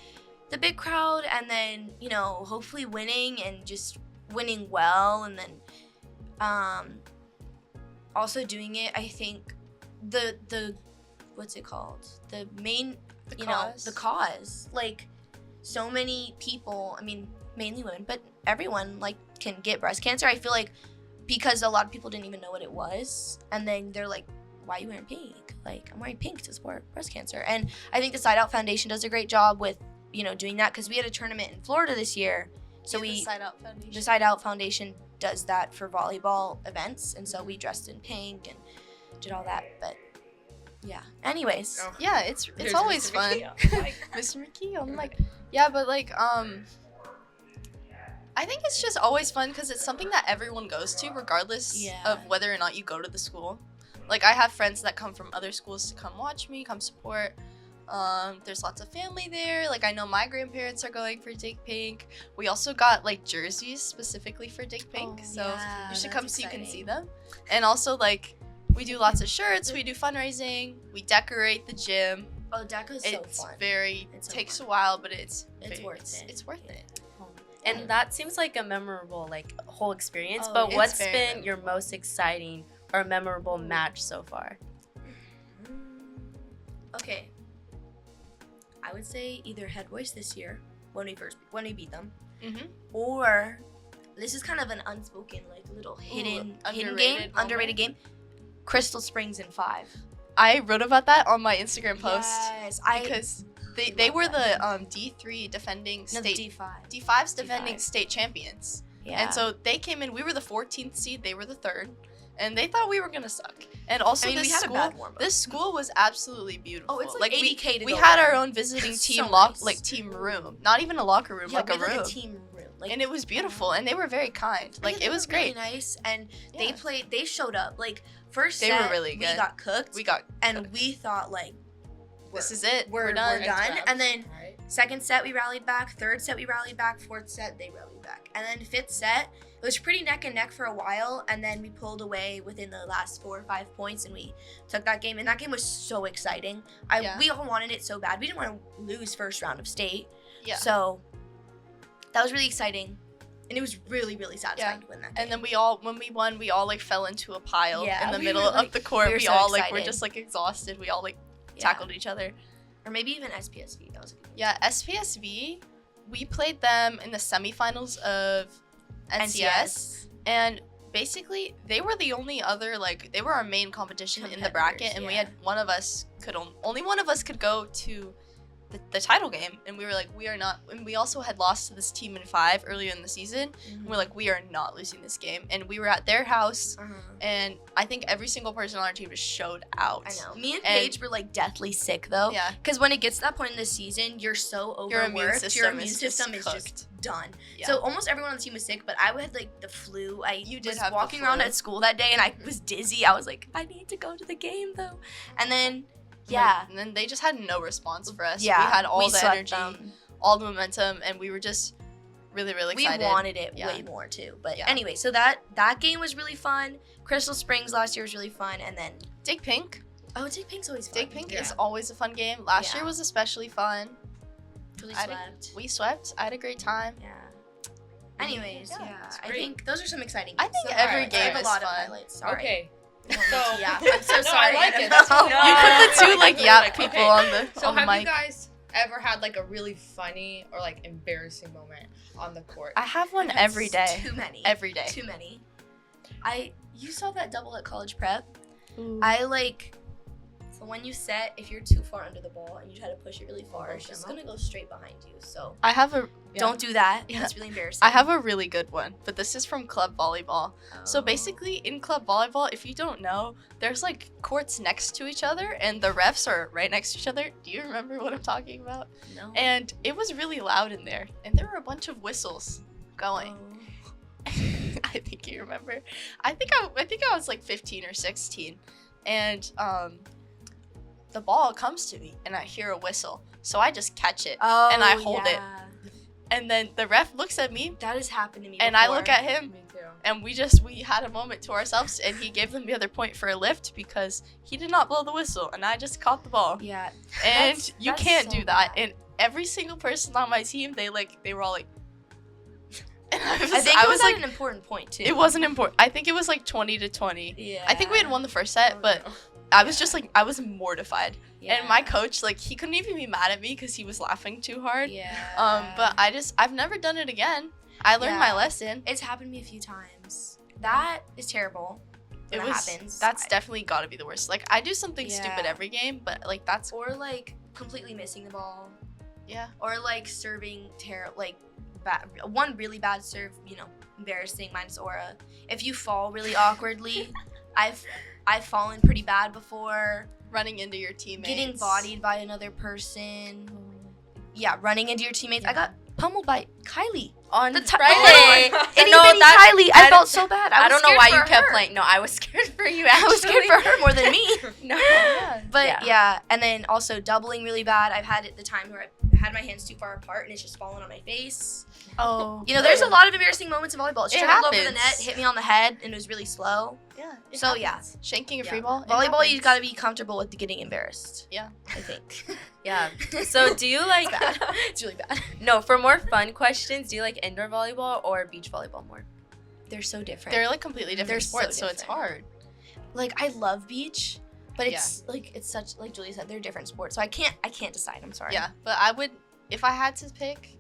Speaker 4: the big crowd and then, you know, hopefully winning and just winning well, and then also doing it, I think the what's it called? The main
Speaker 3: cause.
Speaker 4: the cause. Like so many people, I mean, mainly women, but everyone like can get breast cancer. I feel like because a lot of people didn't even know what it was, and then they're like, why are you wearing pink? Like, I'm wearing pink to support breast cancer. And I think the Side Out Foundation does a great job with, you know, doing that, because we had a tournament in Florida this year. So
Speaker 3: the
Speaker 4: the
Speaker 3: Side Out
Speaker 4: Side Out Foundation does that for volleyball events, and so we dressed in pink and did all that. But yeah. Anyways,
Speaker 2: Oh.
Speaker 3: Yeah, it's
Speaker 2: There's
Speaker 3: always
Speaker 2: Mr.
Speaker 3: fun.
Speaker 2: Mickey on the mic.
Speaker 3: Mr. Mickey on the mic. Yeah, but like I think it's just always fun because it's something that everyone goes to regardless
Speaker 4: Yeah.
Speaker 3: of whether or not you go to the school. Like I have friends that come from other schools to come watch me, come support. There's lots of family there. Like I know my grandparents are going for Dig Pink. We also got like jerseys specifically for Dig Pink,
Speaker 4: Oh,
Speaker 3: so
Speaker 4: yeah,
Speaker 3: you should
Speaker 4: that's
Speaker 3: come so you can
Speaker 4: exciting.
Speaker 3: see them. And also like we do lots of shirts, we do fundraising, we decorate the gym.
Speaker 4: oh, DECA's so
Speaker 3: It's
Speaker 4: fun.
Speaker 3: it's
Speaker 4: so
Speaker 3: takes
Speaker 4: fun.
Speaker 3: a while, but it's
Speaker 4: worth it.
Speaker 3: It's worth it.
Speaker 5: And that seems like a memorable like whole experience.
Speaker 4: Oh,
Speaker 5: but
Speaker 4: it's
Speaker 5: what's
Speaker 3: very
Speaker 5: been your most exciting or memorable match so far?
Speaker 4: Okay. I would say either Head Voice this year when we beat them,
Speaker 3: Mhm.
Speaker 4: or this is kind of an unspoken like little hidden game, underrated game. Crystal Springs in 5.
Speaker 3: I wrote about that on my Instagram post
Speaker 4: Yes,
Speaker 3: because they were the D3 defending state
Speaker 4: D5.
Speaker 3: D5's defending
Speaker 4: D5.
Speaker 3: state champions.
Speaker 4: Yeah.
Speaker 3: And so they came in, we were the 14th seed, they were the 3rd, and they thought we were going to suck. And also
Speaker 4: I mean,
Speaker 3: this
Speaker 4: we had
Speaker 3: school,
Speaker 4: a bad warm-up.
Speaker 3: this school was absolutely beautiful.
Speaker 4: Oh, it's like 80K to
Speaker 3: we
Speaker 4: go
Speaker 3: had
Speaker 4: there.
Speaker 3: our own visiting
Speaker 4: It's
Speaker 3: team
Speaker 4: so nice.
Speaker 3: team room. Not even a locker room,
Speaker 4: yeah,
Speaker 3: like
Speaker 4: we
Speaker 3: a
Speaker 4: had,
Speaker 3: room.
Speaker 4: like a team room. Like,
Speaker 3: And it was beautiful, and they were very kind. Like
Speaker 4: they
Speaker 3: it was
Speaker 4: were really
Speaker 3: great.
Speaker 4: nice, and
Speaker 3: Yeah.
Speaker 4: they showed up. Like first
Speaker 3: They were
Speaker 4: set,
Speaker 3: really
Speaker 4: we
Speaker 3: good.
Speaker 4: got cooked,
Speaker 3: We got
Speaker 4: and we thought like,
Speaker 3: this is it.
Speaker 4: we're
Speaker 3: done.
Speaker 4: We're done. And then
Speaker 2: All right.
Speaker 4: second set we rallied back, third set we rallied back, fourth set they rallied back, and then fifth set it was pretty neck and neck for a while, and then we pulled away within the last 4 or 5 points, and we took that game. And that game was so exciting.
Speaker 3: Yeah.
Speaker 4: We all wanted it so bad. We didn't want to lose first round of state.
Speaker 3: Yeah.
Speaker 4: So that was really exciting, and it was really really satisfying to win that game.
Speaker 3: And then when we won, we all like fell into a pile
Speaker 4: Yeah,
Speaker 3: in the
Speaker 4: we
Speaker 3: middle
Speaker 4: were,
Speaker 3: of
Speaker 4: like-
Speaker 3: the court.
Speaker 4: we were
Speaker 3: We
Speaker 4: so
Speaker 3: all like were
Speaker 4: excited.
Speaker 3: just like exhausted. We all like
Speaker 4: Yeah.
Speaker 3: tackled each other.
Speaker 4: Or maybe even SPSV. That was a good game.
Speaker 3: Yeah, SPSV, we played them in the semifinals of NCS, and basically they were the only other they were our main competition in the bracket,
Speaker 4: Competitors,
Speaker 3: and we
Speaker 4: yeah.
Speaker 3: had only one of us could go to the title game, and we were like, we are not. And we also had lost to this team in 5 earlier in the season. And we're like, we are not losing this game. And we were at their house, and I think every single person on our team just showed out.
Speaker 4: I know. Me and Paige were like deathly sick though.
Speaker 3: Yeah.
Speaker 4: Because when it gets to that point in the season, you're so overworked. Your immune system is just done.
Speaker 3: Yeah.
Speaker 4: So almost everyone on the team was sick, but I had like the flu.
Speaker 3: You did
Speaker 4: was
Speaker 3: have the
Speaker 4: walking
Speaker 3: flu.
Speaker 4: around at school that day, and I was dizzy. I was like, I need to go to the game though. And then, yeah.
Speaker 3: And then they just had no response for us.
Speaker 4: Yeah.
Speaker 3: We had all the
Speaker 4: swept
Speaker 3: energy,
Speaker 4: them.
Speaker 3: all the momentum, and we were just really, really excited.
Speaker 4: We wanted it
Speaker 3: Yeah.
Speaker 4: way more too. But
Speaker 3: Yeah.
Speaker 4: anyway, so that game was really fun. Crystal Springs last year was really fun, and then
Speaker 3: Dig Pink.
Speaker 4: Dig Pink's always fun.
Speaker 3: Dig Pink is always a fun game. Last year was especially fun.
Speaker 4: Really
Speaker 3: I
Speaker 4: swept.
Speaker 3: We swept. I had a great time.
Speaker 4: Yeah. Anyways, yeah,
Speaker 2: it's
Speaker 4: I
Speaker 2: great.
Speaker 4: think those are some exciting
Speaker 3: I
Speaker 4: games.
Speaker 3: think
Speaker 4: So
Speaker 3: every
Speaker 4: I
Speaker 3: game
Speaker 4: have
Speaker 3: is
Speaker 4: a lot
Speaker 3: fun.
Speaker 4: of highlights. Sorry.
Speaker 2: Okay.
Speaker 4: You want me
Speaker 2: So
Speaker 4: to yap? I'm so
Speaker 2: No,
Speaker 4: sorry.
Speaker 2: I like it.
Speaker 4: Annabelle.
Speaker 2: That's fine.
Speaker 3: You put the two like
Speaker 2: Okay.
Speaker 3: yap people on the
Speaker 2: So
Speaker 3: on the
Speaker 2: have
Speaker 3: mic.
Speaker 2: you guys ever had like a really funny or like embarrassing moment on the court?
Speaker 3: I have one every day.
Speaker 4: Too many.
Speaker 3: Every day.
Speaker 4: Too many. You saw that double at college prep?
Speaker 3: Ooh.
Speaker 4: So when you set, if you're too far under the ball and you try to push it really far, it's just gonna go straight behind you. So
Speaker 3: I have a
Speaker 4: don't do that.
Speaker 3: Yeah.
Speaker 4: It's really embarrassing.
Speaker 3: I have a really good one, but this is from club volleyball. So
Speaker 4: Oh.
Speaker 3: basically, in club volleyball, if you don't know, there's like courts next to each other, and the refs are right next to each other. Do you remember what I'm talking about?
Speaker 4: No.
Speaker 3: And it was really loud in there, and there were a bunch of whistles going.
Speaker 4: Oh.
Speaker 3: I think you remember. I think I was like 15 or 16, and the ball comes to me, and I hear a whistle, so I just catch it, and I hold it.
Speaker 4: yeah.
Speaker 3: and then the ref looks at me,
Speaker 4: That has happened to me.
Speaker 3: and I
Speaker 4: before.
Speaker 3: look at him.
Speaker 2: Me too.
Speaker 3: And we had a moment to ourselves, and he gave them the other point for a lift because he did not blow the whistle, and I just caught the ball.
Speaker 4: Yeah.
Speaker 3: And
Speaker 4: That's-
Speaker 3: you
Speaker 4: that's
Speaker 3: can't
Speaker 4: so
Speaker 3: do that.
Speaker 4: bad.
Speaker 3: And every single person on my team, they were all like, and
Speaker 4: I think it was like an important point too.
Speaker 3: it wasn't important. I think it was like 20-20.
Speaker 4: Yeah.
Speaker 3: I think we had won the first set, but I was just like, I was mortified. And my coach, like, he couldn't even be mad at me because he was laughing too hard.
Speaker 4: Yeah.
Speaker 3: But I've never done it again. I learned my lesson.
Speaker 4: It's happened to me a few times. That is terrible. When that happens.
Speaker 3: That's definitely got to be the worst. Like, I do something stupid
Speaker 4: Yeah.
Speaker 3: every game, but like that's
Speaker 4: Or like completely missing the ball.
Speaker 3: yeah.
Speaker 4: Or like serving one really bad serve, embarrassing minus aura. If you fall really awkwardly, I've fallen pretty bad before.
Speaker 3: Running into your teammates.
Speaker 4: Getting bodied by another person. Yeah, running into your teammates.
Speaker 3: Yeah.
Speaker 4: I got pummeled by Kylie.
Speaker 5: On
Speaker 4: The
Speaker 5: Friday.
Speaker 4: Itty
Speaker 5: No,
Speaker 4: bitty
Speaker 5: that-
Speaker 4: Kylie. I felt so bad.
Speaker 5: I
Speaker 4: was
Speaker 5: don't know
Speaker 4: scared
Speaker 5: why
Speaker 4: for
Speaker 5: you kept
Speaker 4: her.
Speaker 5: playing. No, I was scared for you.
Speaker 4: I
Speaker 5: Actually.
Speaker 4: was scared for her more than me.
Speaker 5: No.
Speaker 3: Yeah.
Speaker 4: But yeah, and then also doubling really bad. I've had it the time where I had my hands too far apart and it's just fallen on my face.
Speaker 3: Oh.
Speaker 4: There's a lot of embarrassing moments in volleyball. It
Speaker 3: It
Speaker 4: struggled over the
Speaker 3: happens.
Speaker 4: net, hit me on the head, and it was really slow.
Speaker 3: Yeah. it
Speaker 4: So,
Speaker 3: happens. Shanking a
Speaker 4: Yeah.
Speaker 3: free ball. it
Speaker 4: Volleyball, you
Speaker 3: happens.
Speaker 4: gotta be comfortable with getting embarrassed.
Speaker 3: Yeah.
Speaker 4: I think.
Speaker 5: Yeah. So do you like?
Speaker 4: Bad. It's really bad.
Speaker 5: No, for more fun questions, do you like indoor volleyball or beach volleyball more?
Speaker 4: They're so different.
Speaker 3: They're like completely different
Speaker 4: They're so
Speaker 3: sports, so it's
Speaker 4: different.
Speaker 3: hard.
Speaker 4: Like I love beach, but it's such like Julie said, they're different sports. So I can't decide. I'm sorry.
Speaker 3: Yeah, but I would, if I had to pick,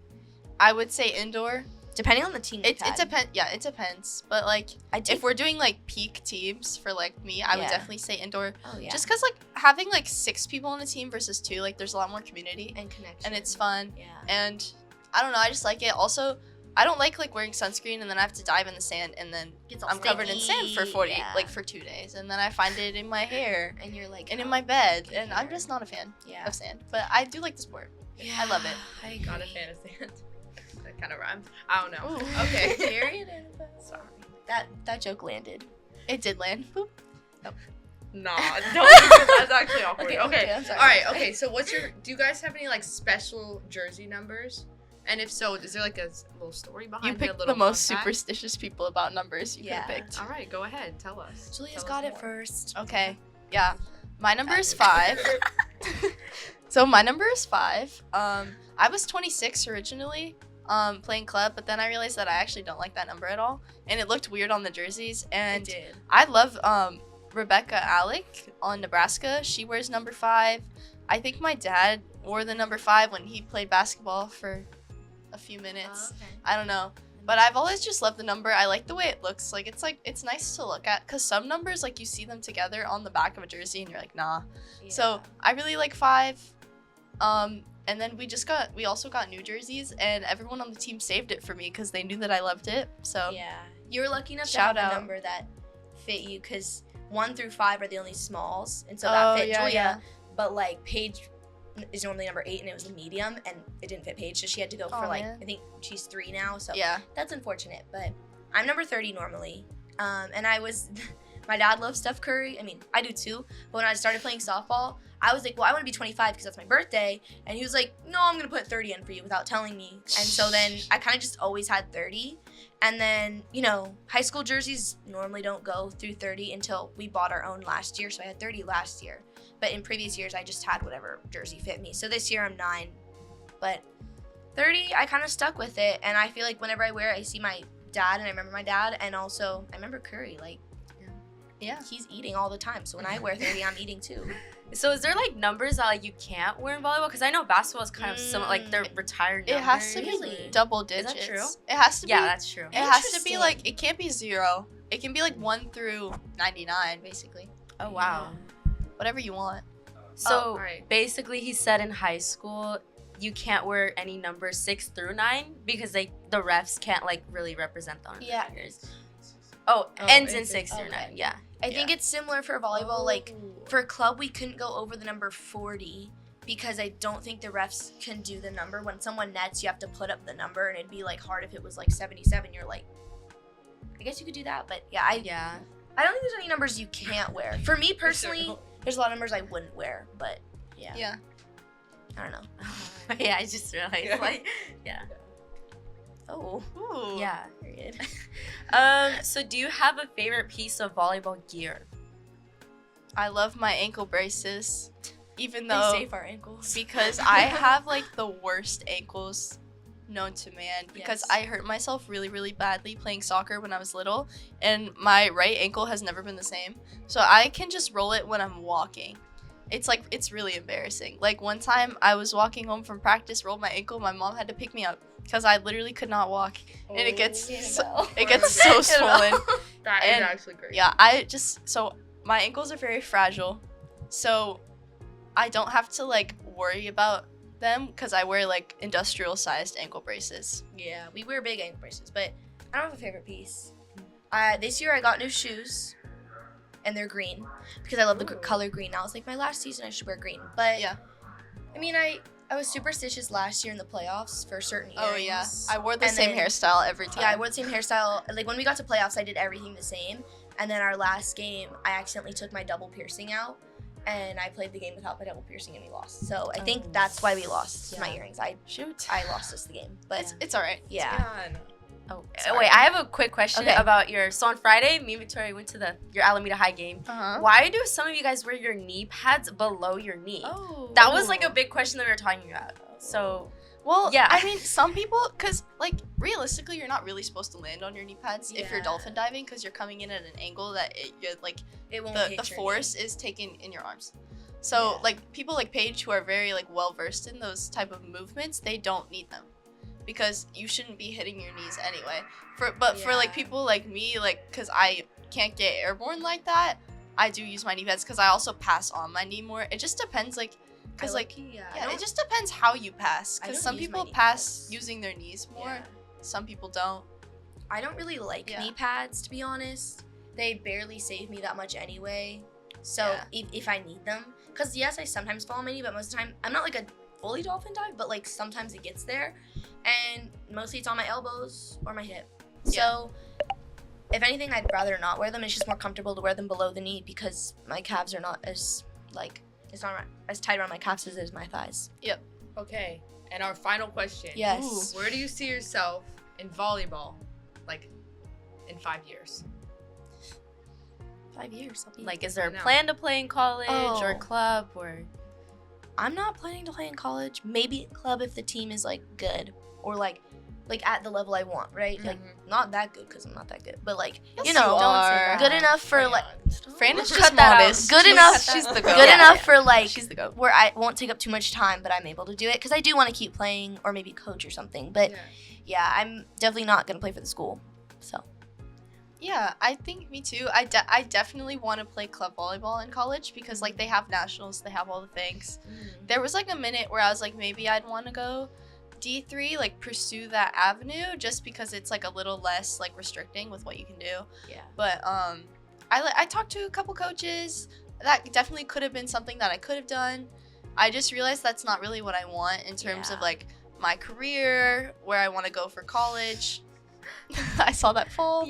Speaker 3: I would say indoor.
Speaker 4: Depending on the team.
Speaker 3: It depends. Yeah, it depends. But like, if we're doing like peak teams for like me, I would
Speaker 4: Yeah.
Speaker 3: definitely say indoor.
Speaker 4: oh yeah,
Speaker 3: Just because like having like 6 people on a team versus 2, like there's a lot more community
Speaker 4: and connection,
Speaker 3: and it's fun.
Speaker 4: Yeah.
Speaker 3: And I don't know, I just like it. Also, I don't like wearing sunscreen and then I have to dive in the sand and then
Speaker 4: Gets all
Speaker 3: I'm covered in sand for
Speaker 4: sticky, yeah.
Speaker 3: for 2 days and then I find it in my hair
Speaker 4: And you're like,
Speaker 3: and in
Speaker 4: oh,
Speaker 3: my bed
Speaker 4: okay,
Speaker 3: and I'm
Speaker 4: here.
Speaker 3: just not a fan
Speaker 4: Yeah.
Speaker 3: of sand. But I do like the sport.
Speaker 4: Yeah.
Speaker 3: I love it.
Speaker 4: I agree.
Speaker 2: Not a fan of sand. That kind of rhymed. I don't know.
Speaker 3: Ooh.
Speaker 2: Okay.
Speaker 4: Period. Sorry. That joke landed.
Speaker 3: It did land. Boop.
Speaker 2: Nah, don't. That's actually awkward.
Speaker 4: Okay,
Speaker 2: Okay.
Speaker 4: okay, I'm sorry.
Speaker 2: All right. Okay. So, do you guys have any like special jersey numbers? And if so, is there like a little story behind
Speaker 3: You
Speaker 2: it? a
Speaker 3: picked the
Speaker 2: little
Speaker 3: most
Speaker 2: fun fact?
Speaker 3: superstitious people about numbers you
Speaker 4: Yeah.
Speaker 3: could have picked.
Speaker 2: All right. Go ahead. Tell us.
Speaker 4: Julia's
Speaker 2: Tell
Speaker 4: got
Speaker 2: us
Speaker 4: it
Speaker 2: more.
Speaker 4: first.
Speaker 3: Okay. Yeah. My number is 5. So my number is 5. I was 26 originally, playing club, but then I realized that I actually don't like that number at all, and it looked weird on the jerseys. And
Speaker 4: did.
Speaker 3: I love Rebecca Alec on Nebraska. She wears number 5. I think my dad wore the number 5 when he played basketball for a few minutes.
Speaker 4: Okay.
Speaker 3: I don't know. But I've always just loved the number. I like the way it looks. Like it's nice to look at, because some numbers, like, you see them together on the back of a jersey and you're like, nah. So I really like 5. And then we also got new jerseys, and everyone on the team saved it for me because they knew that I loved it. So
Speaker 4: Yeah. You were lucky enough
Speaker 3: Shout
Speaker 4: to have
Speaker 3: out.
Speaker 4: a number that fit you because 1 through 5 are the only smalls, and so that fit Julia.
Speaker 3: Yeah.
Speaker 4: But like Paige is normally number 8, and it was a medium, and it didn't fit Paige, so she had to go for like
Speaker 3: man.
Speaker 4: I think she's 3 now. So
Speaker 3: Yeah.
Speaker 4: that's unfortunate. But I'm number 30 normally, and I was. My dad loves Steph Curry. I mean, I do too. But when I started playing softball, I was like, well, I want to be 25 because that's my birthday. And he was like, no, I'm going to put 30 in for you without telling me. And so then I kind of just always had 30. And then, high school jerseys normally don't go through 30 until we bought our own last year. So I had 30 last year. But in previous years, I just had whatever jersey fit me. So this year I'm 9. But 30, I kind of stuck with it. And I feel like whenever I wear it, I see my dad and I remember my dad. And also I remember Curry. Like,
Speaker 3: Yeah.
Speaker 4: he's eating all the time. So when I wear 30, I'm eating too.
Speaker 5: So is there like numbers that like you can't wear in volleyball? Because I know basketball is kind of similar, like they're retired numbers.
Speaker 3: It has to be
Speaker 4: Really?
Speaker 3: double
Speaker 5: Is
Speaker 3: digits.
Speaker 5: that true?
Speaker 3: It has to be.
Speaker 5: Yeah, that's true.
Speaker 3: It has to be
Speaker 4: Interesting.
Speaker 3: like, it can't be 0. It can be like 1 through 99, basically.
Speaker 5: Oh wow.
Speaker 3: Whatever you want.
Speaker 5: So
Speaker 2: alright.
Speaker 5: basically, he said in high school you can't wear any numbers 6 through 9 because the refs can't like really represent the
Speaker 4: Yeah.
Speaker 5: fingers. Oh, ends in
Speaker 2: ends in-
Speaker 5: 6 through
Speaker 4: okay.
Speaker 5: 9. Yeah.
Speaker 4: I think it's similar for volleyball. Like
Speaker 2: Oh.
Speaker 4: for club, we couldn't go over the number 40 because I don't think the refs can do the number. When someone nets, you have to put up the number, and it'd be like hard if it was like 77. You're like, I guess you could do that, but yeah, I don't think there's any numbers you can't wear. For me personally, there's a lot of numbers I wouldn't wear, but yeah. I don't know.
Speaker 5: Yeah, I just realized like
Speaker 4: Oh,
Speaker 3: Ooh.
Speaker 5: yeah.
Speaker 4: period.
Speaker 5: So do you have a favorite piece of volleyball gear?
Speaker 3: I love my ankle braces, even
Speaker 4: They
Speaker 3: though
Speaker 4: save our ankles.
Speaker 3: because I have like the worst ankles known to man because
Speaker 4: Yes.
Speaker 3: I hurt myself really, really badly playing soccer when I was little, and my right ankle has never been the same. So I can just roll it when I'm walking. It's really embarrassing. Like one time I was walking home from practice, rolled my ankle, my mom had to pick me up because I literally could not walk, and it gets so swollen.
Speaker 2: That is
Speaker 3: and-
Speaker 2: actually great.
Speaker 3: Yeah, so my ankles are very fragile, so I don't have to like worry about them because I wear like industrial sized ankle braces.
Speaker 4: Yeah, we wear big ankle braces, but I don't have a favorite piece. This year I got new shoes, and they're green because I love the color green. I was like, my last season I should wear green, but
Speaker 3: Yeah.
Speaker 4: I mean, I was superstitious last year in the playoffs for certain earrings.
Speaker 3: Oh yeah, I wore the
Speaker 4: And
Speaker 3: same
Speaker 4: then-
Speaker 3: hairstyle every time.
Speaker 4: Yeah, I wore the same hairstyle. Like when we got to playoffs, I did everything the same. And then our last game, I accidentally took my double piercing out, and I played the game without my double piercing, and we lost. So I think that's why we lost my earrings. I lost us the game, but
Speaker 3: It's all right.
Speaker 4: yeah.
Speaker 5: Oh,
Speaker 4: Sorry.
Speaker 5: wait, I have a quick question
Speaker 4: Okay.
Speaker 5: about so on Friday, me and Victoria went to your Alameda High game.
Speaker 3: Uh-huh.
Speaker 5: Why do some of you guys wear your knee pads below your knee?
Speaker 3: Oh.
Speaker 5: That was like a big question that we were talking about. So
Speaker 3: Well,
Speaker 5: Yeah.
Speaker 3: I mean, some people, because like realistically, you're not really supposed to land on your knee pads if you're
Speaker 4: Yeah.
Speaker 3: dolphin diving because you're coming in at an angle that you're like
Speaker 4: It won't
Speaker 3: the
Speaker 4: hit your
Speaker 3: force
Speaker 4: knee.
Speaker 3: is taken in your arms. So
Speaker 4: Yeah.
Speaker 3: like people like Paige who are very like well versed in those type of movements, they don't need them because you shouldn't be hitting your knees anyway. For like
Speaker 4: Yeah.
Speaker 3: people like me, like because I can't get airborne like that, I do use my knee pads because I also pass on my knee more. It just depends like. Because, like, yeah, it just depends how you pass.
Speaker 4: I
Speaker 3: Because
Speaker 4: don't
Speaker 3: some
Speaker 4: use my
Speaker 3: people
Speaker 4: knee
Speaker 3: pass
Speaker 4: pads.
Speaker 3: using their knees more.
Speaker 4: Yeah.
Speaker 3: Some people don't.
Speaker 4: I don't really like
Speaker 3: Yeah.
Speaker 4: knee pads, to be honest. They barely save me that much anyway. So
Speaker 3: Yeah.
Speaker 4: if I need them, because yes, I sometimes fall on my knee, but most of the time I'm not like a fully dolphin dive, but like sometimes it gets there, and mostly it's on my elbows or my hip. So if anything, I'd rather not wear them. It's just more comfortable to wear them below the knee because my calves are not as like it's not as tight around my calves as it is my thighs.
Speaker 2: Okay, and our final question.
Speaker 4: Yes.
Speaker 2: Where do you see yourself in volleyball, like, in 5 years?
Speaker 4: 5 years. I'll be
Speaker 5: like, is there a
Speaker 2: No.
Speaker 5: plan to play in college or
Speaker 4: Oh.
Speaker 5: club or?
Speaker 4: I'm not planning to play in college. Maybe club if the team is like good or like at the level I want, right? Like not that good because I'm not that good, but like
Speaker 3: Yes,
Speaker 4: you know,
Speaker 3: you are.
Speaker 4: good enough for like
Speaker 3: Fran is
Speaker 5: Cut
Speaker 3: just
Speaker 5: that out.
Speaker 3: modest.
Speaker 4: Good
Speaker 3: She's-
Speaker 4: enough.
Speaker 3: She's the
Speaker 5: Good
Speaker 3: goat.
Speaker 4: good
Speaker 5: Yeah,
Speaker 4: enough
Speaker 5: yeah.
Speaker 4: for like
Speaker 3: She's the goat.
Speaker 4: where I won't take up too much time, but I'm able to do it because I do want to keep playing or maybe coach or something. But yeah, I'm definitely not gonna play for the school. So
Speaker 3: Yeah, I think me too. I definitely want to play club volleyball in college because like they have nationals, they have all the things. There was like a minute where I was like maybe I'd want to go D3, like pursue that avenue just because it's like a little less like restricting with what you can do.
Speaker 5: Yeah.
Speaker 3: But I talked to a couple coaches. That definitely could have been something that I could have done. I just realized that's not really what I want in terms of like my career, where I want to go for college. I saw that fall.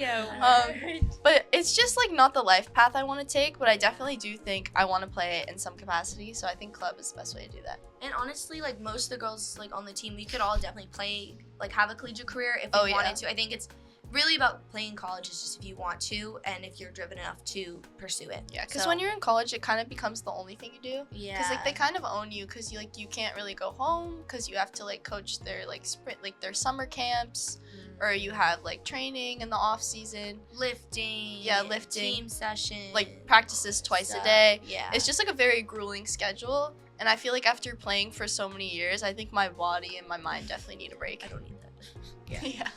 Speaker 3: But it's just like not the life path I want to take, but I definitely do think I want to play it in some capacity, so I think club is the best way to do that.
Speaker 4: And honestly, like most of the girls like on the team, we could all definitely play, like have a collegiate career if we wanted to. I think it's really about playing college is just if you want to and if you're driven enough to pursue it.
Speaker 3: Yeah, because when you're in college, it kind of becomes the only thing you do.
Speaker 4: Yeah.
Speaker 3: Because like they kind of own you, because you can't really go home because you have to like coach their like sprint, like their summer camps, or you have like training in the off season,
Speaker 4: lifting, team sessions,
Speaker 3: like practices twice a day.
Speaker 4: Yeah.
Speaker 3: It's just like a very grueling schedule, and I feel like after playing for so many years, I think my body and my mind definitely need a break.
Speaker 4: I don't need that.
Speaker 3: Yeah.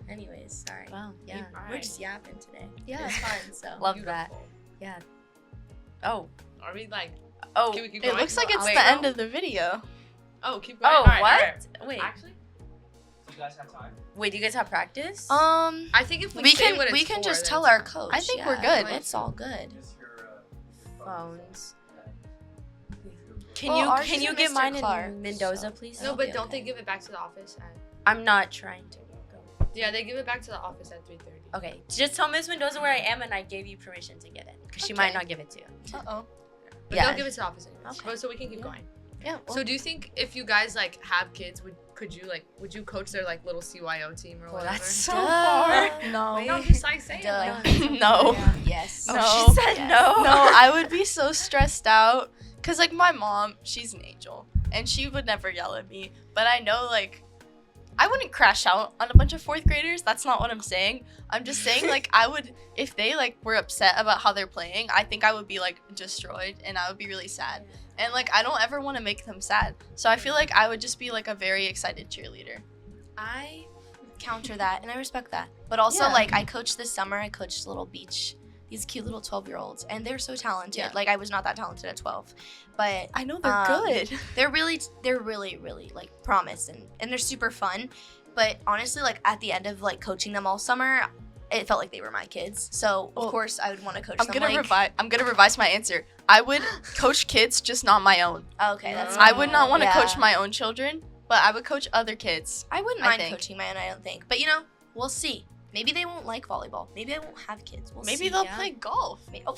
Speaker 4: Anyways, sorry.
Speaker 5: Wow. Yeah.
Speaker 4: We're just yapping today.
Speaker 3: Yeah.
Speaker 4: It's fun. So
Speaker 5: Love that. Yeah. Oh.
Speaker 2: Are we like?
Speaker 5: Oh.
Speaker 2: Can we keep
Speaker 3: It
Speaker 2: going?
Speaker 3: looks like it's
Speaker 5: Wait,
Speaker 3: the
Speaker 5: no.
Speaker 3: end of the video.
Speaker 2: Oh, keep going.
Speaker 5: Oh,
Speaker 2: All right,
Speaker 5: what?
Speaker 2: all right.
Speaker 5: Wait.
Speaker 2: Actually,
Speaker 6: Do you guys have time?
Speaker 5: Wait, do you guys have practice?
Speaker 2: I think if
Speaker 4: we
Speaker 2: say
Speaker 4: can
Speaker 2: what
Speaker 4: we
Speaker 2: it's
Speaker 4: can
Speaker 2: for,
Speaker 4: just
Speaker 2: then
Speaker 4: tell
Speaker 2: it's
Speaker 4: our
Speaker 2: fine.
Speaker 4: coach.
Speaker 3: I think we're good.
Speaker 4: It's all good.
Speaker 6: Just your
Speaker 5: Phones.
Speaker 6: Okay.
Speaker 4: Well,
Speaker 5: Can you
Speaker 4: ours is
Speaker 5: get
Speaker 4: Mr.
Speaker 5: mine
Speaker 4: Clark,
Speaker 5: in Mendoza,
Speaker 4: so-
Speaker 5: please?
Speaker 2: No,
Speaker 4: That'll
Speaker 2: but
Speaker 4: be
Speaker 2: don't they
Speaker 4: okay.
Speaker 2: give it back to the office?
Speaker 5: I'm not trying to go.
Speaker 2: Yeah, they give it back to the office at 3:30.
Speaker 5: Okay, just tell Miss Mendoza where I am, and I gave you permission to get it, because she might
Speaker 3: Okay.
Speaker 5: not give it to you.
Speaker 3: Uh-oh.
Speaker 2: But
Speaker 5: Yeah.
Speaker 2: they'll give it to the office anyways.
Speaker 5: Okay.
Speaker 2: But so we can keep going.
Speaker 3: Yeah.
Speaker 2: So do you think if you guys like have kids, would you coach their like little CYO team or
Speaker 5: Well,
Speaker 2: whatever?
Speaker 5: that's so
Speaker 3: Duh.
Speaker 5: hard.
Speaker 3: No.
Speaker 2: No, I'm just like saying.
Speaker 4: Duh.
Speaker 2: Like,
Speaker 3: No.
Speaker 4: Yes.
Speaker 3: No.
Speaker 5: Oh, she said no.
Speaker 3: No, I would be so stressed out. Because, like, my mom, she's an angel. And she would never yell at me. But I know, like, I wouldn't crash out on a bunch of 4th graders. That's not what I'm saying. I'm just saying, like, I would, if they, like, were upset about how they're playing, I think I would be, like, destroyed. And I would be really sad. And, like, I don't ever want to make them sad. So I feel like I would just be, like, a very excited cheerleader.
Speaker 4: I counter that and I respect that. But also,
Speaker 3: Yeah.
Speaker 4: like, I coached this summer. I coached little beach. These cute little 12-year-olds, and they're so talented.
Speaker 3: Yeah.
Speaker 4: Like I was not that talented at 12, but
Speaker 3: I know they're good.
Speaker 4: they're really like promised and they're super fun. But honestly, like at the end of like coaching them all summer, it felt like they were my kids. So of
Speaker 3: Well,
Speaker 4: course I would want to coach
Speaker 3: I'm
Speaker 4: them.
Speaker 3: gonna
Speaker 4: like,
Speaker 3: I'm gonna revise my answer. I would coach kids, just not my own.
Speaker 4: Okay, that's.
Speaker 3: I would not want to
Speaker 4: Yeah.
Speaker 3: coach my own children, but I would coach other kids.
Speaker 4: I wouldn't
Speaker 3: I
Speaker 4: mind
Speaker 3: think.
Speaker 4: coaching my own. I don't think, but you know, we'll see. Maybe they won't like volleyball. Maybe I won't have kids. We'll
Speaker 3: Maybe
Speaker 4: see.
Speaker 3: they'll
Speaker 5: yeah.
Speaker 3: play golf.
Speaker 4: Oh.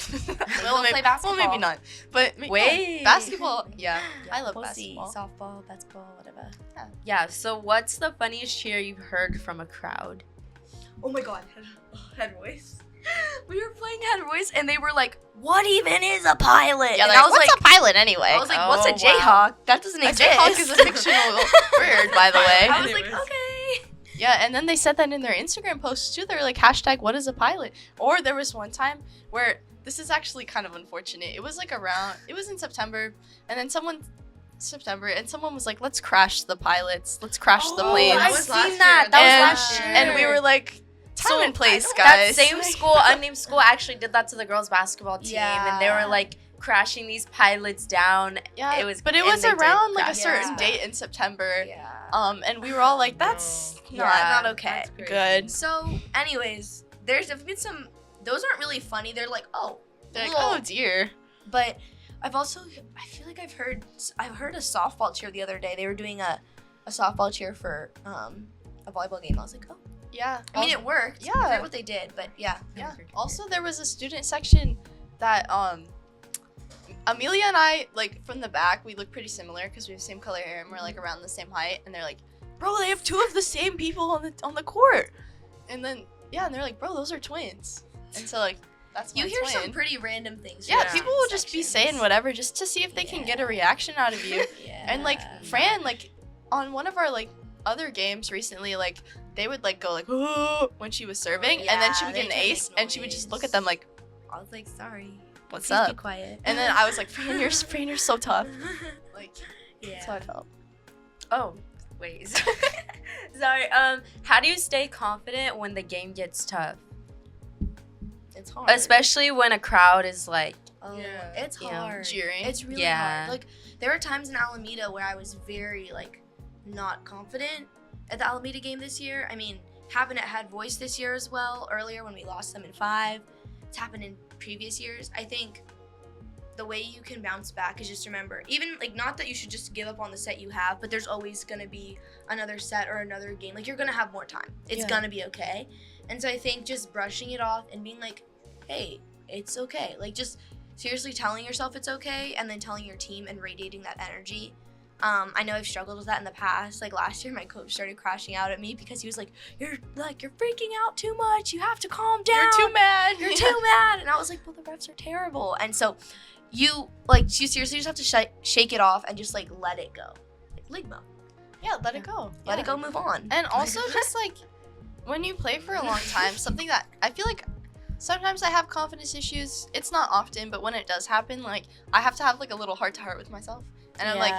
Speaker 3: Well,
Speaker 4: they'll play basketball.
Speaker 3: Well, maybe not. But
Speaker 5: Wait.
Speaker 3: basketball. Yeah, I love
Speaker 4: We'll
Speaker 3: basketball.
Speaker 4: see. Softball, basketball, whatever.
Speaker 5: Yeah, so what's the funniest cheer you've heard from a crowd?
Speaker 4: Oh my god, head voice. We were playing head voice and they were like, "What even is a pilot?"
Speaker 3: Yeah,
Speaker 4: and
Speaker 3: like,
Speaker 4: I was
Speaker 3: what's
Speaker 4: like,
Speaker 3: a pilot anyway?
Speaker 4: I was like, "What's a
Speaker 5: Oh,
Speaker 4: Jayhawk?
Speaker 5: wow.
Speaker 4: That doesn't
Speaker 3: a
Speaker 4: exist."
Speaker 3: Jayhawk is a fictional bird, by the way.
Speaker 4: I was like,
Speaker 2: Anyways.
Speaker 4: "Okay."
Speaker 3: Yeah, and then they said that in their Instagram posts too. They're like, hashtag what is a pilot? Or there was one time where, this is actually kind of unfortunate. It was like it was in September, and then someone was like, let's crash the pilots. Let's crash the
Speaker 2: Oh,
Speaker 3: planes.
Speaker 2: that
Speaker 5: I've
Speaker 2: was last
Speaker 5: seen that.
Speaker 2: year.
Speaker 5: That
Speaker 3: And-
Speaker 5: was last year.
Speaker 3: And we were like, time and place,
Speaker 5: That
Speaker 3: guys.
Speaker 5: same school, unnamed school, actually did that to the girls' basketball team, and they
Speaker 4: Yeah.
Speaker 5: were like crashing these pilots down.
Speaker 3: Yeah,
Speaker 5: It was-
Speaker 3: but it
Speaker 5: and
Speaker 3: was
Speaker 5: they did
Speaker 3: around like a
Speaker 5: crash.
Speaker 3: certain
Speaker 4: Yeah.
Speaker 3: date in September.
Speaker 4: Yeah.
Speaker 3: And we were all like, that's
Speaker 2: No.
Speaker 3: not
Speaker 4: Not okay.
Speaker 2: That's crazy.
Speaker 3: good.
Speaker 4: So, anyways, there's definitely been some. Those aren't really funny. They're like, oh,
Speaker 3: They're like,
Speaker 4: little-
Speaker 3: oh dear.
Speaker 4: But I feel like I've heard a softball cheer the other day. They were doing a softball cheer for a volleyball game. I was like, oh,
Speaker 3: Yeah.
Speaker 4: I mean, it worked.
Speaker 3: Yeah.
Speaker 4: I forget what they did, but yeah.
Speaker 3: Yeah. Also, there was a student section that Amelia and I, like, from the back, we look pretty similar because we have the same color hair and we're like around the same height. And they're like, bro, they have 2 of the same people on the court. And then and they're like, bro, those are twins. And so like, that's my
Speaker 4: You hear
Speaker 3: twin.
Speaker 4: some pretty random things.
Speaker 3: Yeah,
Speaker 2: Yeah.
Speaker 3: people will just be saying whatever just to see if they can get a reaction out of you.
Speaker 4: Yeah.
Speaker 3: And like Fran, like on one of our like other games recently, like they would like go like "Oh," when she was serving, and then she would
Speaker 4: Yeah,
Speaker 3: get an
Speaker 4: they can
Speaker 3: ace,
Speaker 4: make
Speaker 3: and she would just look
Speaker 4: noise.
Speaker 3: at them like,
Speaker 4: I was like, sorry.
Speaker 3: "What's
Speaker 4: Please be
Speaker 3: up?"
Speaker 4: quiet.
Speaker 3: And then I was like, Fran, you're so tough. Like
Speaker 4: Yeah.
Speaker 3: that's how I felt.
Speaker 5: Oh, wait. Sorry. How do you stay confident when the game gets tough?
Speaker 4: It's hard.
Speaker 5: Especially when a crowd is like,
Speaker 4: Oh,
Speaker 2: Yeah.
Speaker 4: it's
Speaker 5: You know,
Speaker 4: hard.
Speaker 3: cheering.
Speaker 4: It's really
Speaker 5: Yeah.
Speaker 4: hard. Like there were times in Alameda where I was very like not confident at the Alameda game this year. I mean, happened at Had Voice this year as well. Earlier when we lost them in 5, it's happened in previous years. I think the way you can bounce back is just remember, even like not that you should just give up on the set you have, but there's always gonna be another set or another game. Like you're gonna have more time. It's gonna be okay. And so I think just brushing it off and being like, hey, it's okay. Like just seriously telling yourself it's okay and then telling your team and radiating that energy. I know I've struggled with that in the past. Like last year, my coach started crashing out at me because he was like, you're freaking out too much. You have to calm down.
Speaker 3: You're too mad.
Speaker 4: You're too mad. And I was like, well, the refs are terrible. And so you seriously just have to shake it off and just like let it go. Like Ligma.
Speaker 3: Yeah, let it go.
Speaker 4: Let it go, move on.
Speaker 3: And also just like when you play for a long time, something that I feel like sometimes I have confidence issues. It's not often, but when it does happen, like I have to have like a little heart to heart with myself. And I'm like,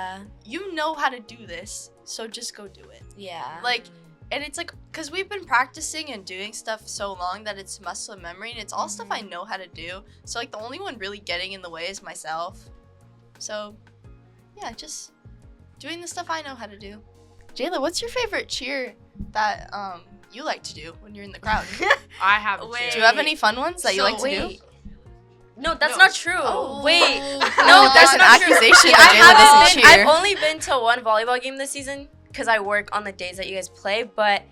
Speaker 3: you know how to do this, so just go do it.
Speaker 4: yeah.
Speaker 3: Like, and it's like, because we've been practicing and doing stuff so long that it's muscle memory, and it's all stuff I know how to do. So like the only one really getting in the way is myself. So yeah, just doing the stuff I know how to do. Jayla, what's your favorite cheer that you like to do when you're in the crowd?
Speaker 2: I have.
Speaker 5: Wait.
Speaker 3: Do you have any fun ones that you
Speaker 2: So
Speaker 3: like to do?
Speaker 5: wait. No, that's
Speaker 2: No.
Speaker 5: not true.
Speaker 3: Oh.
Speaker 5: Wait.
Speaker 3: No,
Speaker 5: No,
Speaker 3: there's
Speaker 5: that's
Speaker 3: an
Speaker 5: not true.
Speaker 3: accusation
Speaker 5: Yeah,
Speaker 3: that Jayla
Speaker 5: I
Speaker 3: doesn't
Speaker 5: haven't been.
Speaker 3: cheer.
Speaker 5: I've only been to one volleyball game this season because I work on the days that you guys play. But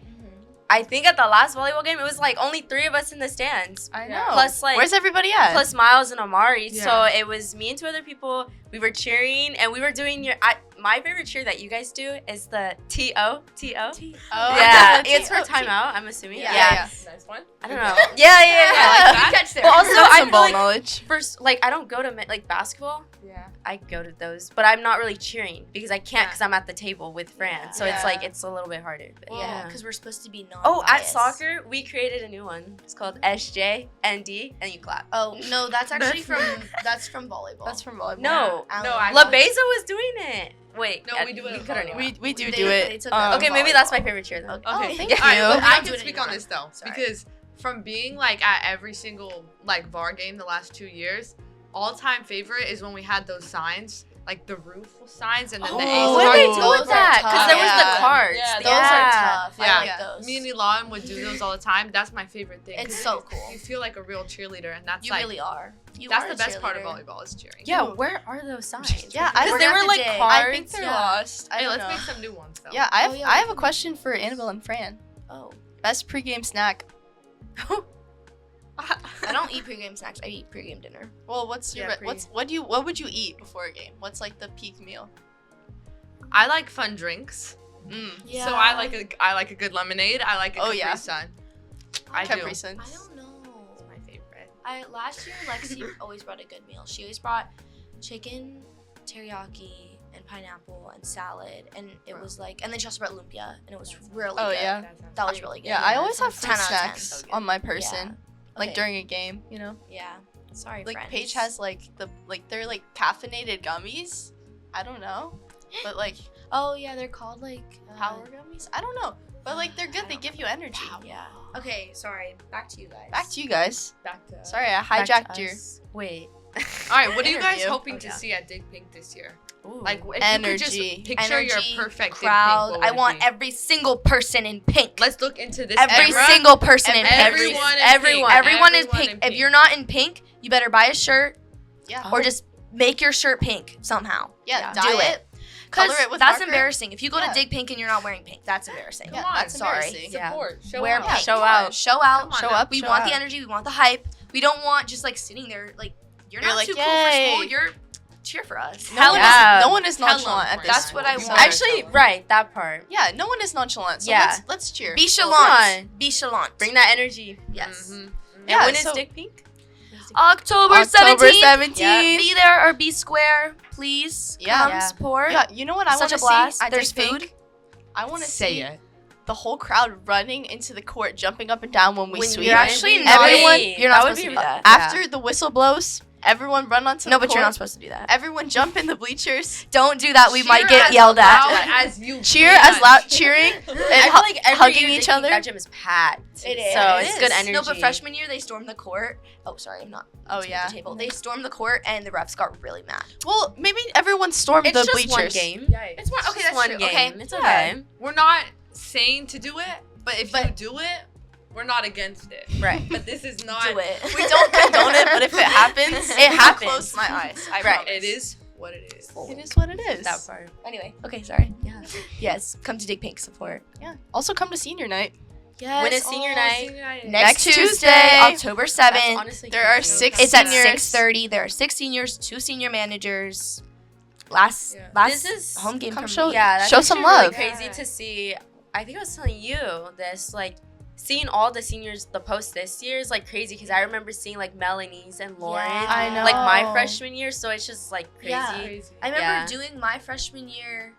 Speaker 5: I think at the last volleyball game, it was like only 3 of us in the stands.
Speaker 3: I know.
Speaker 2: Yeah.
Speaker 5: Plus, like,
Speaker 3: Where's everybody at?
Speaker 5: plus Miles and Amari.
Speaker 2: Yeah.
Speaker 5: So it was me and 2 other people. We were cheering, and we were doing my favorite cheer that you guys do is the T.O. T.O.
Speaker 3: Oh,
Speaker 5: Yeah,
Speaker 3: the
Speaker 5: it's for
Speaker 3: T-
Speaker 5: timeout, I'm assuming.
Speaker 3: Yeah.
Speaker 5: Yeah.
Speaker 2: Nice one.
Speaker 5: I don't know. Yeah.
Speaker 2: I like
Speaker 4: catch there.
Speaker 5: But also,
Speaker 3: That's
Speaker 5: I
Speaker 3: some
Speaker 5: feel
Speaker 3: ball
Speaker 5: like
Speaker 3: knowledge.
Speaker 5: first, like, I don't go to like basketball.
Speaker 2: Yeah.
Speaker 5: I go to those, but I'm not really cheering because I can't
Speaker 2: Yeah.
Speaker 5: because I'm at the table with Fran.
Speaker 4: Yeah.
Speaker 5: So it's like
Speaker 3: Yeah.
Speaker 5: it's a little bit harder. But
Speaker 4: Yeah, because we're supposed to be non.
Speaker 5: Oh, at soccer, we created a new one. It's called SJND, and you clap.
Speaker 4: Oh no, that's actually from volleyball.
Speaker 3: That's from volleyball.
Speaker 5: No,
Speaker 2: No,
Speaker 5: La Beza was doing it. Wait,
Speaker 2: No, we do it
Speaker 5: you
Speaker 2: at
Speaker 5: could
Speaker 2: volleyball.
Speaker 5: already.
Speaker 3: We do
Speaker 4: They-
Speaker 3: do it.
Speaker 4: they took that
Speaker 5: Okay,
Speaker 4: from
Speaker 5: maybe that's my
Speaker 4: volleyball.
Speaker 5: favorite cheer then.
Speaker 4: Okay.
Speaker 3: Oh,
Speaker 4: Oh,
Speaker 3: thank
Speaker 2: All right,
Speaker 3: you.
Speaker 2: well,
Speaker 4: We
Speaker 2: I
Speaker 4: don't do
Speaker 2: can
Speaker 4: it
Speaker 2: speak
Speaker 4: anymore.
Speaker 2: on this though
Speaker 4: Sorry.
Speaker 2: because from being like at every single like VAR game the last 2 years, all-time favorite is when we had those signs, like the roof signs and then the
Speaker 3: Oh,
Speaker 2: ace
Speaker 5: What did they
Speaker 2: card.
Speaker 5: do
Speaker 3: those
Speaker 5: with
Speaker 3: are
Speaker 5: that?
Speaker 3: tough.
Speaker 5: Because there was
Speaker 3: Yeah.
Speaker 5: the cards.
Speaker 2: Yeah,
Speaker 4: Those
Speaker 5: Yeah.
Speaker 4: are tough.
Speaker 2: Yeah.
Speaker 4: I like
Speaker 3: Yeah.
Speaker 4: those.
Speaker 2: Me and Elon would do those all the time. That's my favorite thing.
Speaker 4: It's
Speaker 2: 'cause
Speaker 4: so cool.
Speaker 2: You feel like a real cheerleader, and that's
Speaker 4: You
Speaker 2: like
Speaker 4: really are. You
Speaker 2: that's
Speaker 4: are
Speaker 2: the
Speaker 4: a
Speaker 2: best part of
Speaker 4: cheerleader.
Speaker 2: volleyball is cheering.
Speaker 5: Yeah, where are those signs?
Speaker 3: Yeah,
Speaker 5: because
Speaker 4: We're
Speaker 5: they
Speaker 4: gonna
Speaker 5: were
Speaker 4: have
Speaker 5: like
Speaker 4: to dig.
Speaker 5: cards.
Speaker 3: I think they're
Speaker 5: yeah.
Speaker 3: lost. I
Speaker 2: Hey,
Speaker 3: don't
Speaker 2: let's
Speaker 3: know.
Speaker 2: make some new ones though.
Speaker 3: Yeah, I have
Speaker 4: Oh, yeah,
Speaker 3: I
Speaker 4: we
Speaker 3: have a
Speaker 4: can.
Speaker 3: question for Annabelle and Fran.
Speaker 4: Oh,
Speaker 3: Best pregame snack.
Speaker 4: I don't eat pregame snacks. I eat pregame dinner.
Speaker 3: Well, what's your
Speaker 2: Yeah,
Speaker 3: what would you eat before a game? What's like the peak meal?
Speaker 2: I like fun drinks.
Speaker 3: Mm.
Speaker 2: So I like a good lemonade. I like a
Speaker 3: Oh,
Speaker 2: Capri
Speaker 3: yeah.
Speaker 2: Sun. I
Speaker 3: Capri
Speaker 2: do.
Speaker 3: Suns.
Speaker 4: I don't know.
Speaker 2: It's my favorite.
Speaker 4: Last year Lexi always brought a good meal. She always brought chicken, teriyaki, and pineapple and salad, and it was like, and then she also brought lumpia, and it was really
Speaker 3: Oh,
Speaker 4: good.
Speaker 3: yeah.
Speaker 4: That was really good.
Speaker 3: Yeah, I always have
Speaker 4: Ten
Speaker 3: fruit
Speaker 4: out of 10.
Speaker 3: snacks
Speaker 2: So good.
Speaker 3: on my person, like
Speaker 4: Okay.
Speaker 3: during a game. You know,
Speaker 4: Yeah. Sorry,
Speaker 3: like
Speaker 4: friends.
Speaker 3: Paige has like they're like caffeinated gummies. I don't know, but like
Speaker 4: Oh yeah, they're called like
Speaker 3: power gummies. I don't know, but like they're good. They give you energy.
Speaker 4: Yeah. Okay, sorry. Back to you guys.
Speaker 3: Back to you guys.
Speaker 2: Back to
Speaker 3: Sorry, I
Speaker 5: Back to
Speaker 3: hijacked your
Speaker 5: us. Wait.
Speaker 2: All right, what are you guys
Speaker 3: Interview.
Speaker 2: hoping
Speaker 5: Oh,
Speaker 2: to
Speaker 5: yeah.
Speaker 2: see at Dig Pink this year?
Speaker 5: Ooh.
Speaker 2: Like, if
Speaker 3: Energy.
Speaker 2: you could just picture
Speaker 4: Energy,
Speaker 2: your perfect
Speaker 4: crowd.
Speaker 2: Dig Pink, what
Speaker 4: I
Speaker 2: would it
Speaker 4: want
Speaker 2: be?
Speaker 4: every single person in pink.
Speaker 2: Let's look into this
Speaker 4: Every
Speaker 2: era.
Speaker 4: single person in pink.
Speaker 2: Everyone in
Speaker 5: everyone.
Speaker 2: pink.
Speaker 4: Everyone is
Speaker 2: Everyone
Speaker 4: pink. If you're not in pink, you better buy a shirt
Speaker 3: Yeah.
Speaker 4: or just make your shirt pink somehow.
Speaker 3: Yeah,
Speaker 4: Do
Speaker 3: dye
Speaker 4: it.
Speaker 3: it. Color
Speaker 4: Because
Speaker 3: it with
Speaker 4: that's
Speaker 3: marker.
Speaker 4: embarrassing. If you go
Speaker 3: Yeah.
Speaker 4: to Dig Pink and you're not wearing pink, that's embarrassing.
Speaker 3: Yeah,
Speaker 2: Come on,
Speaker 3: that's
Speaker 4: sorry.
Speaker 3: embarrassing.
Speaker 5: Yeah.
Speaker 2: Support. Show
Speaker 4: Wear
Speaker 2: up.
Speaker 4: pink.
Speaker 5: Show
Speaker 3: come
Speaker 5: out.
Speaker 3: on.
Speaker 4: Show out.
Speaker 2: Come on
Speaker 3: Show
Speaker 2: now.
Speaker 3: up.
Speaker 4: We
Speaker 3: show
Speaker 4: want
Speaker 3: out.
Speaker 4: the energy. We want the hype. We don't want just like sitting there like you're
Speaker 3: You're
Speaker 4: not
Speaker 3: like,
Speaker 4: too cool for
Speaker 3: "Yay."
Speaker 4: school. You're cheer for us.
Speaker 3: No,
Speaker 5: Yeah.
Speaker 3: no one is
Speaker 2: Hella
Speaker 3: nonchalant at this.
Speaker 4: That's what I
Speaker 3: point.
Speaker 4: want.
Speaker 5: Actually, right, that part.
Speaker 3: Yeah, no one is nonchalant. So
Speaker 5: Yeah.
Speaker 3: let's cheer.
Speaker 4: Be
Speaker 5: Come
Speaker 4: chalant.
Speaker 5: on.
Speaker 4: Be chalant.
Speaker 5: Bring that energy.
Speaker 4: Yes.
Speaker 2: Mhm.
Speaker 3: Yeah,
Speaker 5: And when is
Speaker 3: so-
Speaker 5: Dig Pink?
Speaker 4: October
Speaker 3: October
Speaker 4: 17th.
Speaker 3: 17th.
Speaker 4: Be there or be square, please.
Speaker 3: Yeah.
Speaker 4: Come
Speaker 5: Yeah.
Speaker 4: support.
Speaker 3: Yeah, you know what I want
Speaker 4: Such
Speaker 3: to
Speaker 4: a blast.
Speaker 3: see? at
Speaker 4: There's
Speaker 3: Dig Pink?
Speaker 4: food.
Speaker 3: I want to
Speaker 2: Say
Speaker 3: see
Speaker 2: it.
Speaker 3: the whole crowd running into the court, jumping up and down when we
Speaker 5: When
Speaker 3: sweep.
Speaker 4: You're actually not.
Speaker 3: Everyone-
Speaker 4: You're not
Speaker 5: that would
Speaker 4: supposed to
Speaker 5: be
Speaker 4: do that.
Speaker 3: After the whistle blows, Everyone run onto the
Speaker 4: No, but you're
Speaker 3: court.
Speaker 4: not supposed to do that.
Speaker 3: Everyone jump in the bleachers.
Speaker 4: Don't do that. We might
Speaker 2: Cheer
Speaker 4: get
Speaker 2: as
Speaker 4: yelled at.
Speaker 2: loud as you
Speaker 3: Cheer
Speaker 2: can.
Speaker 3: as loud, cheering, and
Speaker 5: I feel like every
Speaker 3: hugging
Speaker 5: year
Speaker 3: each
Speaker 5: the
Speaker 3: other.
Speaker 5: That gym is packed.
Speaker 4: It is.
Speaker 5: So
Speaker 4: It
Speaker 5: it's
Speaker 4: is.
Speaker 5: good energy.
Speaker 4: No, but freshman year they stormed the court. Oh, sorry, I'm not.
Speaker 3: Oh,
Speaker 4: at
Speaker 3: yeah.
Speaker 4: The table. They stormed the court and the refs got really mad.
Speaker 3: Well, maybe everyone stormed
Speaker 5: It's
Speaker 3: the
Speaker 5: just
Speaker 3: bleachers.
Speaker 5: one game.
Speaker 2: Yikes.
Speaker 4: It's one. Okay,
Speaker 5: Just
Speaker 4: that's
Speaker 5: one
Speaker 4: true.
Speaker 5: game.
Speaker 4: Okay,
Speaker 5: It's
Speaker 3: Yeah.
Speaker 5: okay.
Speaker 2: We're not saying to do it, but if you do it, we're not against it.
Speaker 5: Right.
Speaker 2: But this is not.
Speaker 4: do it.
Speaker 3: We don't condone it, but if it happens,
Speaker 5: It
Speaker 3: I'll
Speaker 5: happens.
Speaker 3: close my eyes. I
Speaker 5: Right.
Speaker 3: promise.
Speaker 2: It is what it is.
Speaker 3: It is what it is.
Speaker 5: That part.
Speaker 4: Anyway, okay, sorry.
Speaker 5: Yeah.
Speaker 4: Yes, come to Dig Pink support.
Speaker 3: Yeah. Also, come to senior night.
Speaker 4: Yes.
Speaker 5: When is senior night?
Speaker 4: Next
Speaker 3: Next
Speaker 4: Tuesday,
Speaker 3: Tuesday.
Speaker 4: October
Speaker 5: That's
Speaker 4: 7th.
Speaker 5: honestly
Speaker 3: There are
Speaker 5: crazy.
Speaker 3: 6
Speaker 4: It's at
Speaker 3: seniors.
Speaker 4: 6:30. There are 6 seniors, 2 senior managers. Last
Speaker 5: This is
Speaker 4: home game
Speaker 3: come
Speaker 4: for
Speaker 3: show-
Speaker 4: me.
Speaker 5: Yeah, that's
Speaker 3: Show some
Speaker 5: actually really
Speaker 3: love.
Speaker 5: crazy
Speaker 2: Yeah.
Speaker 5: to see. I think I was telling you this, like seeing all the seniors, the post this year is like crazy because I remember seeing like Melanie's and Lauren,
Speaker 3: I know.
Speaker 5: like my freshman year. So it's just like crazy.
Speaker 4: Yeah.
Speaker 2: Crazy.
Speaker 4: I remember
Speaker 5: Yeah.
Speaker 4: doing my freshman year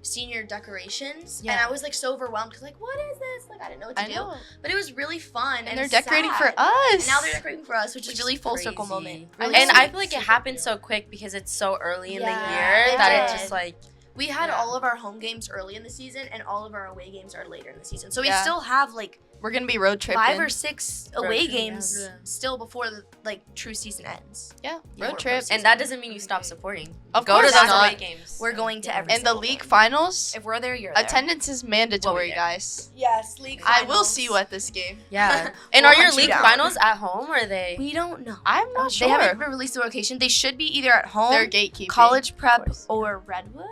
Speaker 4: senior decorations, and
Speaker 3: Yeah.
Speaker 4: I was like so overwhelmed because like, what is this? Like, I didn't know what to
Speaker 3: I
Speaker 4: do.
Speaker 3: know.
Speaker 4: But it was really fun,
Speaker 3: And they're decorating for us.
Speaker 4: And now they're decorating for us, which is really full circle
Speaker 5: Crazy.
Speaker 4: moment.
Speaker 3: I
Speaker 4: Really
Speaker 5: And
Speaker 3: know.
Speaker 5: I
Speaker 4: sweet.
Speaker 5: feel like it happened so quick because it's so early in the
Speaker 4: Yeah,
Speaker 5: year
Speaker 4: it
Speaker 5: that it
Speaker 4: did.
Speaker 5: just like
Speaker 4: We had
Speaker 2: Yeah.
Speaker 4: all of our home games early in the season, and all of our away games are later in the season. So we
Speaker 3: Yeah.
Speaker 4: still have like
Speaker 3: We're gonna be road tripping.
Speaker 4: 5 or 6 away
Speaker 5: trip,
Speaker 4: games
Speaker 2: yeah.
Speaker 4: still before the like true season ends.
Speaker 3: Yeah,
Speaker 4: Yeah,
Speaker 3: road
Speaker 4: we're
Speaker 3: trip.
Speaker 4: postseason.
Speaker 5: and that doesn't mean you stop supporting.
Speaker 3: Of
Speaker 5: Go to
Speaker 3: course
Speaker 5: those
Speaker 3: not.
Speaker 5: away games.
Speaker 4: We're going to every
Speaker 3: And the
Speaker 4: single
Speaker 3: league
Speaker 4: game.
Speaker 3: finals,
Speaker 4: If we're there, you're there.
Speaker 3: attendance is mandatory,
Speaker 5: there.
Speaker 3: guys.
Speaker 4: Yes, league.
Speaker 3: I will see you at this game.
Speaker 5: Yeah. And
Speaker 4: We'll
Speaker 5: are your
Speaker 4: hunt you
Speaker 5: league
Speaker 4: down.
Speaker 5: finals at home or are they?
Speaker 4: We don't know.
Speaker 3: I'm not
Speaker 4: They
Speaker 3: sure.
Speaker 4: haven't released the location. They should be either at home,
Speaker 3: They're gatekeeping.
Speaker 4: College Prep,
Speaker 5: course.
Speaker 4: or Redwood.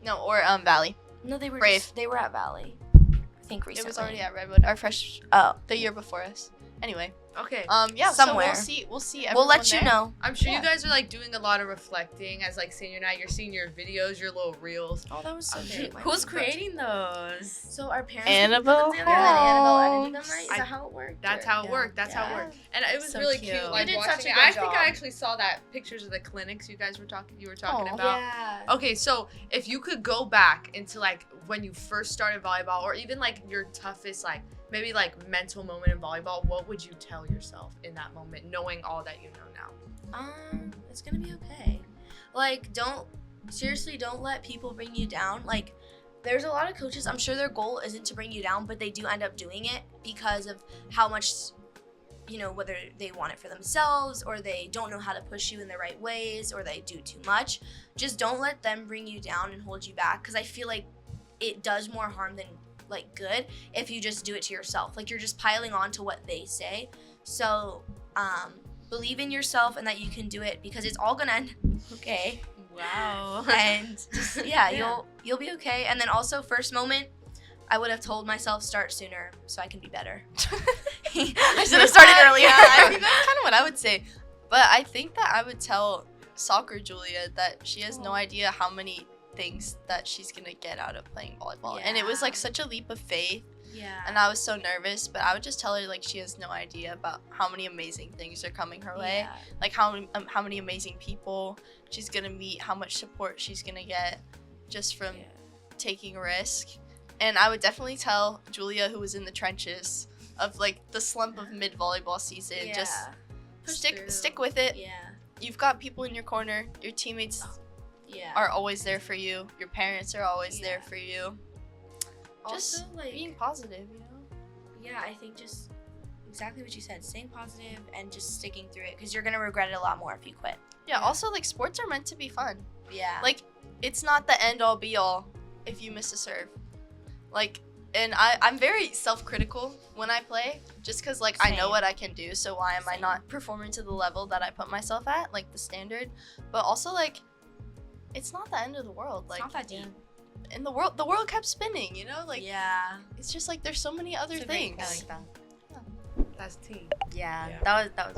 Speaker 3: No, or Valley.
Speaker 4: No, they were
Speaker 3: Brave.
Speaker 4: They were at Valley. I think recently.
Speaker 3: It was already at Redwood. Our fresh
Speaker 4: Oh,
Speaker 3: the year before us. Anyway,
Speaker 2: Okay.
Speaker 3: yeah.
Speaker 4: Somewhere.
Speaker 3: So we'll see.
Speaker 4: we'll
Speaker 3: Everyone
Speaker 4: let you
Speaker 3: there.
Speaker 4: know.
Speaker 2: I'm sure
Speaker 3: yeah.
Speaker 2: you guys are like doing a lot of reflecting as like senior night, your senior videos, your little reels.
Speaker 4: Oh, that was so
Speaker 2: Okay.
Speaker 4: cute.
Speaker 5: Who's creating those?
Speaker 4: So our parents.
Speaker 3: Annabelle
Speaker 4: put them together and Annabelle edited them,
Speaker 3: Holmes.
Speaker 4: right? Is that how it worked?
Speaker 2: That's
Speaker 4: or-
Speaker 2: how it
Speaker 5: Yeah.
Speaker 2: worked. That's how it
Speaker 4: Yeah.
Speaker 2: worked. And it was
Speaker 5: So
Speaker 2: really
Speaker 5: cute.
Speaker 2: cute.
Speaker 5: You
Speaker 2: Like
Speaker 4: did
Speaker 2: watching
Speaker 4: such a
Speaker 2: it.
Speaker 4: good
Speaker 2: I think
Speaker 4: job.
Speaker 2: I actually saw that pictures of the clinics you guys were talking
Speaker 3: Oh.
Speaker 2: about.
Speaker 4: Yeah.
Speaker 2: Okay, so if you could go back into like when you first started volleyball, or even like your toughest like maybe like mental moment in volleyball, what would you tell yourself in that moment, knowing all that you know now?
Speaker 4: It's gonna be okay. Like, don't let people bring you down. Like, there's a lot of coaches, I'm sure their goal isn't to bring you down, but they do end up doing it because of how much, whether they want it for themselves or they don't know how to push you in the right ways or they do too much. Just don't let them bring you down and hold you back, because I feel like it does more harm than like good if you just do it to yourself. Like, you're just piling on to what they say. So believe in yourself and that you can do it, because it's all gonna end okay.
Speaker 5: Wow.
Speaker 4: And just, you'll be okay. And then also, first moment, I would have told myself start sooner so I can be better. I should have started earlier.
Speaker 3: Yeah, I think that's kind of what I would say. But I think that I would tell soccer Julia that she has no idea how many things that she's gonna get out of playing volleyball. And it was like such a leap of faith.
Speaker 4: Yeah.
Speaker 3: And I was so nervous, but I would just tell her like she has no idea about how many amazing things are coming her way.
Speaker 4: Yeah.
Speaker 3: Like how many amazing people she's gonna meet, how much support she's gonna get just from taking a risk. And I would definitely tell Julia, who was in the trenches of like the slump of mid volleyball season, just
Speaker 4: Push
Speaker 3: stick
Speaker 4: through.
Speaker 3: with it.
Speaker 4: Yeah.
Speaker 3: You've got people in your corner. Your teammates
Speaker 4: Yeah.
Speaker 3: are always there for you. Your parents are always there
Speaker 4: Yeah.
Speaker 3: for you.
Speaker 4: also,
Speaker 3: Just
Speaker 4: like,
Speaker 3: being positive, you know.
Speaker 4: yeah, I think just exactly what you said, staying positive and just sticking through it, because you're gonna regret it a lot more if you quit.
Speaker 3: Yeah. Also, like sports are meant to be fun.
Speaker 4: Yeah.
Speaker 3: Like, it's not the end all be all if you miss a serve. Like, and I'm very self-critical when I play, just because, like, I know
Speaker 4: Same.
Speaker 3: what I can do, so why am I
Speaker 4: Same.
Speaker 3: not performing to the level that I put myself at, like, the standard? But also, like, it's not the end of the world.
Speaker 4: it's
Speaker 3: Like,
Speaker 4: not that deep.
Speaker 3: and the world kept spinning, you know? Like,
Speaker 4: Yeah.
Speaker 3: it's just, like, there's so many other things.
Speaker 5: I like that.
Speaker 2: That's tea.
Speaker 5: Yeah.
Speaker 2: Yeah.
Speaker 5: That was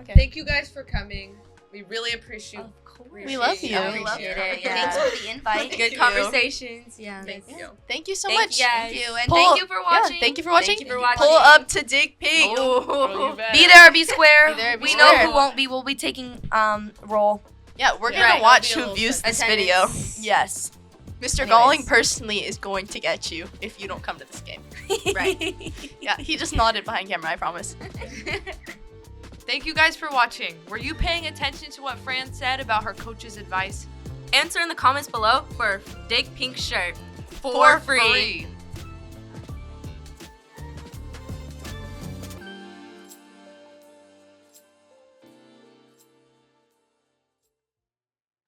Speaker 3: Okay.
Speaker 2: Thank you guys for coming. We really appreciate.
Speaker 4: Of course.
Speaker 3: We love you.
Speaker 4: Yeah, we love
Speaker 2: Appreciate
Speaker 4: you.
Speaker 2: it,
Speaker 5: yeah.
Speaker 4: Thanks for the invite.
Speaker 5: good
Speaker 3: you.
Speaker 5: conversations. Yeah.
Speaker 2: Thank
Speaker 3: Yeah.
Speaker 2: you.
Speaker 3: Thank you so
Speaker 5: Thank
Speaker 3: much.
Speaker 5: you guys.
Speaker 4: Thank you. And
Speaker 3: Pull-
Speaker 4: thank you for watching.
Speaker 3: Yeah, thank you for watching.
Speaker 5: Thank you for watching.
Speaker 3: Pull up to Dig Pink.
Speaker 2: Oh, you bet.
Speaker 4: Be there or be square.
Speaker 3: Be there or be
Speaker 4: we
Speaker 3: square.
Speaker 4: know who won't be. We'll be taking roll.
Speaker 3: Yeah, we're
Speaker 2: Yeah.
Speaker 3: gonna
Speaker 2: Right.
Speaker 3: watch
Speaker 2: It'll
Speaker 3: who
Speaker 2: be a
Speaker 3: views
Speaker 2: little
Speaker 3: this video.
Speaker 5: Attendance.
Speaker 4: Yes.
Speaker 3: Mr.
Speaker 4: Anyways.
Speaker 3: Galling personally is going to get you if you don't come to this game.
Speaker 4: Right.
Speaker 3: Yeah, he just nodded behind camera, I promise.
Speaker 2: Thank you guys for watching. Were you paying attention to what Fran said about her coach's advice?
Speaker 5: Answer in the comments below for a big pink shirt
Speaker 2: For free.